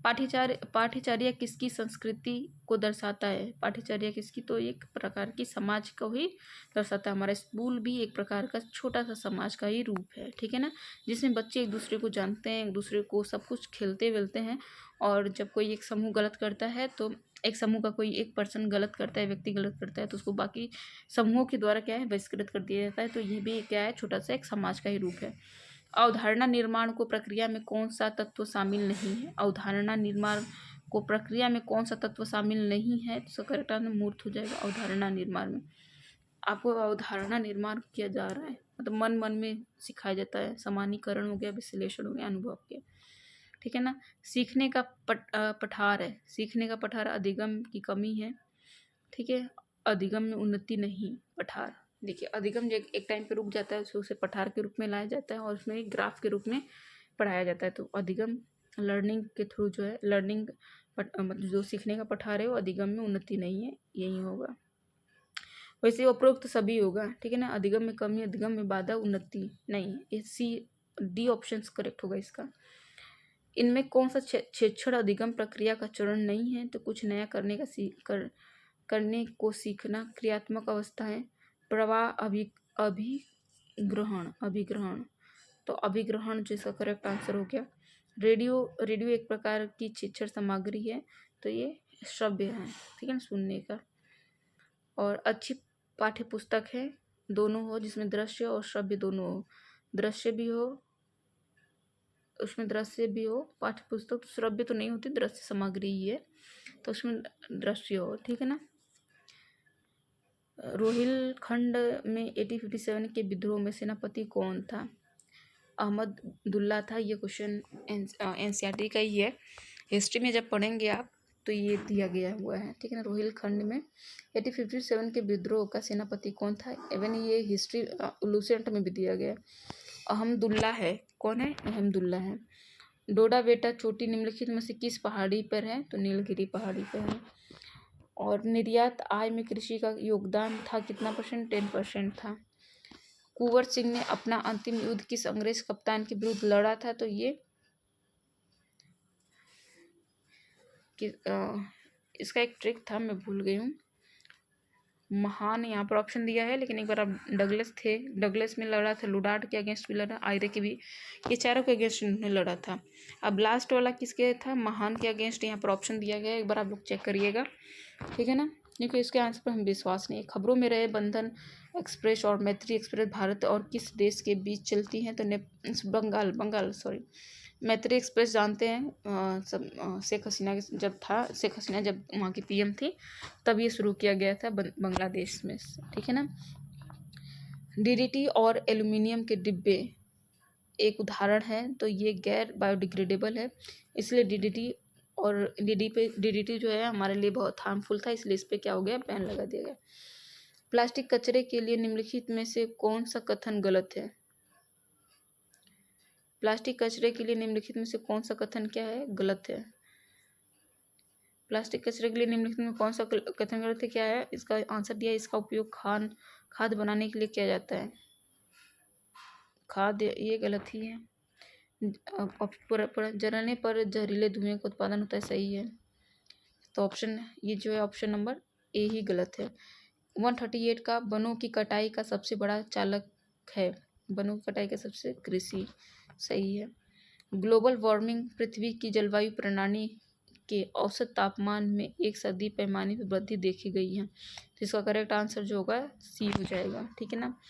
S1: पाठ्यचर्या किसकी संस्कृति को दर्शाता है? पाठ्यचर्या किसकी? तो एक प्रकार की समाज को ही दर्शाता है। हमारा स्कूल भी एक प्रकार का छोटा सा समाज का ही रूप है, ठीक है ना, जिसमें बच्चे एक दूसरे को जानते हैं, एक दूसरे को सब कुछ खेलते वेलते हैं। और जब कोई एक समूह गलत करता है तो एक समूह का कोई एक पर्सन गलत करता है, व्यक्ति गलत करता है, तो उसको बाकी समूहों के द्वारा क्या है, बहिष्कृत कर दिया जाता है। तो ये भी क्या है, छोटा सा एक समाज का ही रूप है। अवधारणा निर्माण को प्रक्रिया में कौन सा तत्व शामिल नहीं है? अवधारणा निर्माण को प्रक्रिया में कौन सा तत्व शामिल नहीं है? तो करेक्ट आंसर मूर्त हो जाएगा। अवधारणा निर्माण में आपको अवधारणा निर्माण किया जा रहा है, मतलब मन मन में सिखाया जाता है। समानीकरण हो गया, विश्लेषण हो गया, अनुभव के, ठीक है ना। सीखने का पठार है। सीखने का पठार अधिगम की कमी है, ठीक है, अधिगम में उन्नति नहीं। पठार देखिए, अधिगम जो एक टाइम पे रुक जाता है, उसे पठार के रूप में लाया जाता है और उसमें एक ग्राफ के रूप में पढ़ाया जाता है। तो अधिगम लर्निंग के थ्रू जो है, लर्निंग मतलब जो सीखने का पठार है वो अधिगम में उन्नति नहीं है, यही होगा। वैसे उपरोक्त सभी होगा, ठीक है ना। अधिगम में कमी, अधिगम में बाधा, उन्नति नहीं। ये डी ऑप्शन करेक्ट होगा इसका। इनमें कौन सा क्षेत्रण अधिगम प्रक्रिया का चरण नहीं है? तो कुछ नया करने का करने को सीखना क्रियात्मक अवस्था है। प्रवाह, अभिग्रहण तो अभिग्रहण जिसका करेक्ट आंसर हो गया। रेडियो एक प्रकार की शिक्षण सामग्री है, तो ये श्रव्य है, ठीक है ना, सुनने का। और अच्छी पाठ्य पुस्तक है, दोनों हो, जिसमें दृश्य और श्रव्य दोनों हो। दृश्य भी हो, उसमें दृश्य भी हो। पाठ्य पुस्तक तो श्रव्य तो नहीं होती, दृश्य सामग्री ही है, तो उसमें दृश्य हो, ठीक है ना। रोहिलखंड में 1857 के विद्रोह में सेनापति कौन था? अहमद दुल्ला था। ये क्वेश्चन एनसीईआरटी का ही है। हिस्ट्री में जब पढ़ेंगे आप तो ये दिया गया हुआ है, ठीक है ना। रोहिलखंड में 1857 के विद्रोह का सेनापति कौन था? इवन ये हिस्ट्री लूसेंट में भी दिया गया। अहमदुल्ला है। कौन है? अहमदुल्ला है। डोडा बेटा चोटी निम्नलिखित में से किस पहाड़ी पर है? तो नीलगिरी पहाड़ी पर है। और निर्यात आय में कृषि का योगदान था कितना %? 10% था। कुंवर सिंह ने अपना अंतिम युद्ध किस अंग्रेज कप्तान के विरुद्ध लड़ा था? तो ये इसका एक ट्रिक था, मैं भूल गई हूँ। महान यहाँ पर ऑप्शन दिया है, लेकिन एक बार आप डगलस थे, डगलस में लड़ा था, लुडार्ड के अगेंस्ट भी लड़ा, आयरे के भी, ये चारों के अगेंस्ट इन्होंने लड़ा था। अब लास्ट वाला किसके था? महान के अगेंस्ट यहाँ पर ऑप्शन दिया गया है, एक बार आप लोग चेक करिएगा, ठीक है ना, क्योंकि इसके आंसर पर हमें विश्वास नहीं है। खबरों में रहे बंधन एक्सप्रेस और मैत्री एक्सप्रेस भारत और किस देश के बीच चलती हैं? तो बंगाल सॉरी। मैत्री एक्सप्रेस जानते हैं सब, शेख हसीना जब था, शेख हसीना जब वहाँ की पीएम थी तब ये शुरू किया गया था बांग्लादेश में, ठीक है ना। डीडीटी और एल्यूमिनियम के डिब्बे एक उदाहरण है, तो ये गैर बायोडिग्रेडेबल है, इसलिए डीडीटी जो है हमारे लिए बहुत हार्मफुल था, इसलिए इस पर क्या हो गया? बैन लगा दिया गया। प्लास्टिक कचरे के लिए निम्नलिखित में से कौन सा कथन गलत है? प्लास्टिक कचरे के लिए निम्नलिखित में से कौन सा कथन क्या है? गलत है। प्लास्टिक कचरे के लिए निम्नलिखित में कौन सा कथन गलत है? क्या है इसका आंसर दिया? इसका उपयोग खाद बनाने के लिए किया जाता है। खाद, ये गलत ही है। जलने पर जहरीले धुएं का उत्पादन होता है, सही है। तो ऑप्शन ये जो है ऑप्शन नंबर ए ही गलत है। 138 का वनों की कटाई का सबसे बड़ा चालक है? वनों की कटाई का सबसे कृषि, सही है। ग्लोबल वार्मिंग पृथ्वी की जलवायु प्रणाली के औसत तापमान में एक सदी पैमाने पर वृद्धि देखी गई है, तो इसका करेक्ट आंसर जो होगा सी हो जाएगा, ठीक है ना।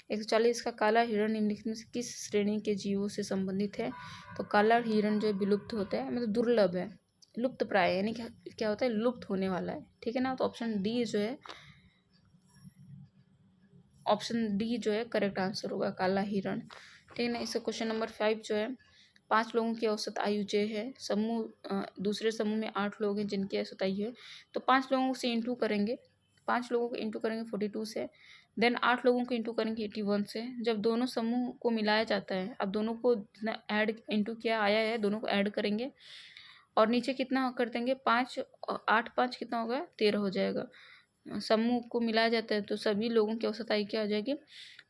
S1: 140 का काला हिरण निम्नलिखित में से किस श्रेणी के जीवों से संबंधित है? तो काला हिरण जो विलुप्त होता है, मतलब दुर्लभ है, लुप्त प्राय, यानी क्या होता है? लुप्त होने वाला है, ठीक है ना। तो ऑप्शन डी जो है करेक्ट आंसर होगा, काला हिरण, ठीक है ना। इसका क्वेश्चन नंबर 5 जो है, 5 लोगों की औसत आयु जो है, दूसरे समूह में 8 लोग हैं जिनकी औसत आयु है, तो 5 लोगों से इंटू करेंगे, 5 लोगों को इंटू करेंगे 42 से, देन 8 लोगों को इंटू करेंगे 81 से। जब दोनों समूह को मिलाया जाता है, अब दोनों को जितना ऐड इंटू किया आया है, दोनों को ऐड करेंगे और नीचे कितना कर देंगे? 5, 8 5 कितना होगा? 13 हो जाएगा। समूह को मिलाया जाता है तो सभी लोगों की औसत आयु क्या हो जाएगी?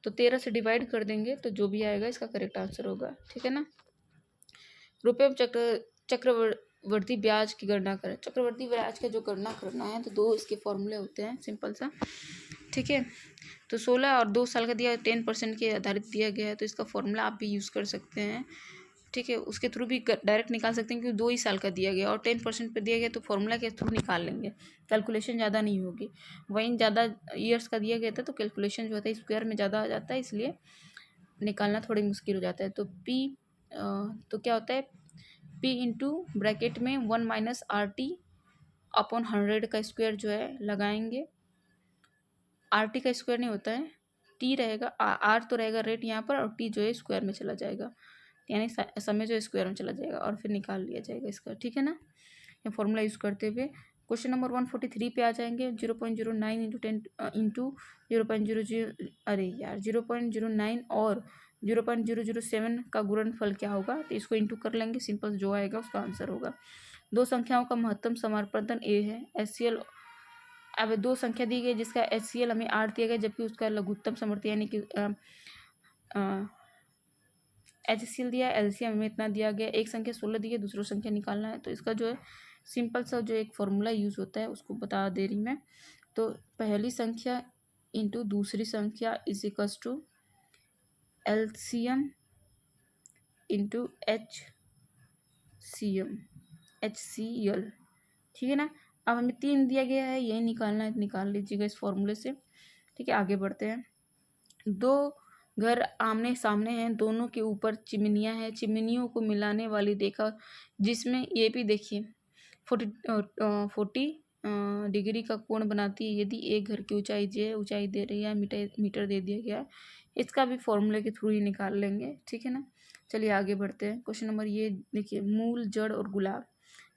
S1: तो 13 से डिवाइड कर देंगे, तो जो भी आएगा इसका करेक्ट आंसर होगा, ठीक है ना। रुपये चक्रवर्ती ब्याज की गणना करें। चक्रवर्ती ब्याज का जो गणना करना है तो दो इसके फॉर्मूले होते हैं, सिंपल सा, ठीक है। तो 16 और 2 साल का दिया 10% के आधारित दिया गया है, तो इसका फॉर्मूला आप भी यूज़ कर सकते हैं, ठीक है। उसके थ्रू भी डायरेक्ट निकाल सकते हैं क्योंकि 2 ही साल का दिया गया और 10% पे दिया गया, तो फॉर्मूला के थ्रू निकाल लेंगे, कैलकुलेशन ज़्यादा नहीं होगी। वहीं ज़्यादा ईयर्स का दिया गया था तो कैलकुलेशन जो होता है स्क्वायर में ज़्यादा आ जाता है, इसलिए निकालना थोड़ी मुश्किल हो जाता है। तो तो क्या होता है, P इंटू ब्रैकेट में 1 माइनस RT अपॉन 100 का स्क्वायर जो है लगाएंगे। RT का स्क्वायर नहीं होता है, T रहेगा, R तो रहेगा रेट यहाँ पर, और T जो है स्क्वायर में चला जाएगा, यानी समय जो है स्क्वायर में चला जाएगा और फिर निकाल लिया जाएगा इसका, ठीक है ना। ये फॉर्मूला यूज़ करते हुए क्वेश्चन नंबर 143 पे आ जाएंगे। 0.09 इंटू 10 इंटू 0.00, अरे यार 0.09 और 0.007 का गुणनफल क्या होगा, तो इसको इंटू कर लेंगे, सिंपल जो आएगा उसका आंसर होगा। दो संख्याओं का महत्तम समापवर्तन ए है, HCl। अब दो संख्या दी गई जिसका HCl हमें 8 दिया गया, जबकि उसका लघुत्तम समवर्ती यानी कि HCl दिया, LCM हमें इतना दिया गया, एक संख्या 16 दी है, दूसरी संख्या निकालना है। तो इसका जो है सिंपल सा जो एक फॉर्मूला यूज़ होता है उसको बता दे रही मैं। तो पहली संख्या इंटू दूसरी संख्या is equals to LCM into HCl, ठीक है ना। अब हमें 3 दिया गया है, यही निकालना है, निकाल लीजिएगा इस फॉर्मूले से, ठीक है। आगे बढ़ते हैं। दो घर आमने सामने हैं, दोनों के ऊपर चिमनियां हैं, चिमनियों को मिलाने वाली रेखा जिसमें ये भी देखिए 40 डिग्री का कोण बनाती है। यदि एक घर की ऊंचाई j है, ऊंचाई दे रही है, मीटर दे दिया गया है, इसका भी फॉर्मूले के थ्रू ही निकाल लेंगे, ठीक है ना। चलिए आगे बढ़ते हैं। क्वेश्चन नंबर ये देखिए, मूल, जड़ और गुलाब।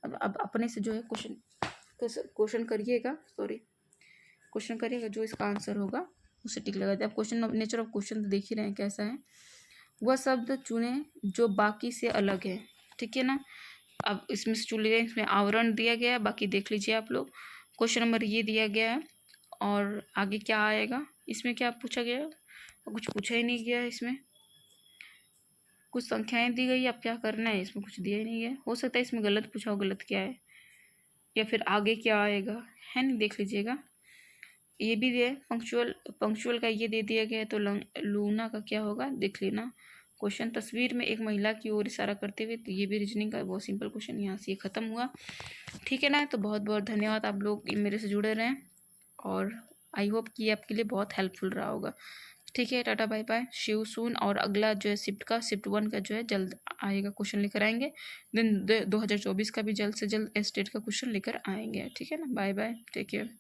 S1: अब अपने से जो है क्वेश्चन करिएगा, क्वेश्चन करिएगा, जो इसका आंसर होगा उसे टिक लगा दे। अब क्वेश्चन, नेचर ऑफ क्वेश्चन तो देख ही रहे हैं कैसा है। वह शब्द चुने जो बाकी से अलग है, ठीक है ना। अब इसमें से चुन लीजिए, इसमें आवरण दिया गया है, बाकी देख लीजिए आप लोग। क्वेश्चन नंबर ये दिया गया है और आगे क्या आएगा, इसमें क्या पूछा गया है, कुछ पूछा ही नहीं गया है। इसमें कुछ संख्याएं दी गई, अब क्या करना है, इसमें कुछ दिया ही नहीं है। हो सकता है इसमें गलत पूछा हो, गलत क्या है, या फिर आगे क्या आएगा, है नहीं, देख लीजिएगा। ये भी दिया पंक्चुअल का ये दे दिया गया है, तो लूना का क्या होगा देख लेना। क्वेश्चन, तस्वीर में एक महिला की ओर इशारा करते हुए, तो ये भी रीजनिंग का बहुत सिंपल क्वेश्चन, यहाँ से ये ख़त्म हुआ, ठीक है ना। तो बहुत बहुत धन्यवाद, आप लोग मेरे से जुड़े रहें और आई होप कि ये आपके लिए बहुत हेल्पफुल रहा होगा, ठीक है। टाटा बाय बाय, शिव सून। और अगला जो है शिफ्ट 1 का जो है जल्द आएगा, क्वेश्चन लेकर आएंगे। दिन 2024 का भी जल्द से जल्द स्टेट का क्वेश्चन लेकर आएंगे, ठीक है ना। Bye bye, take care.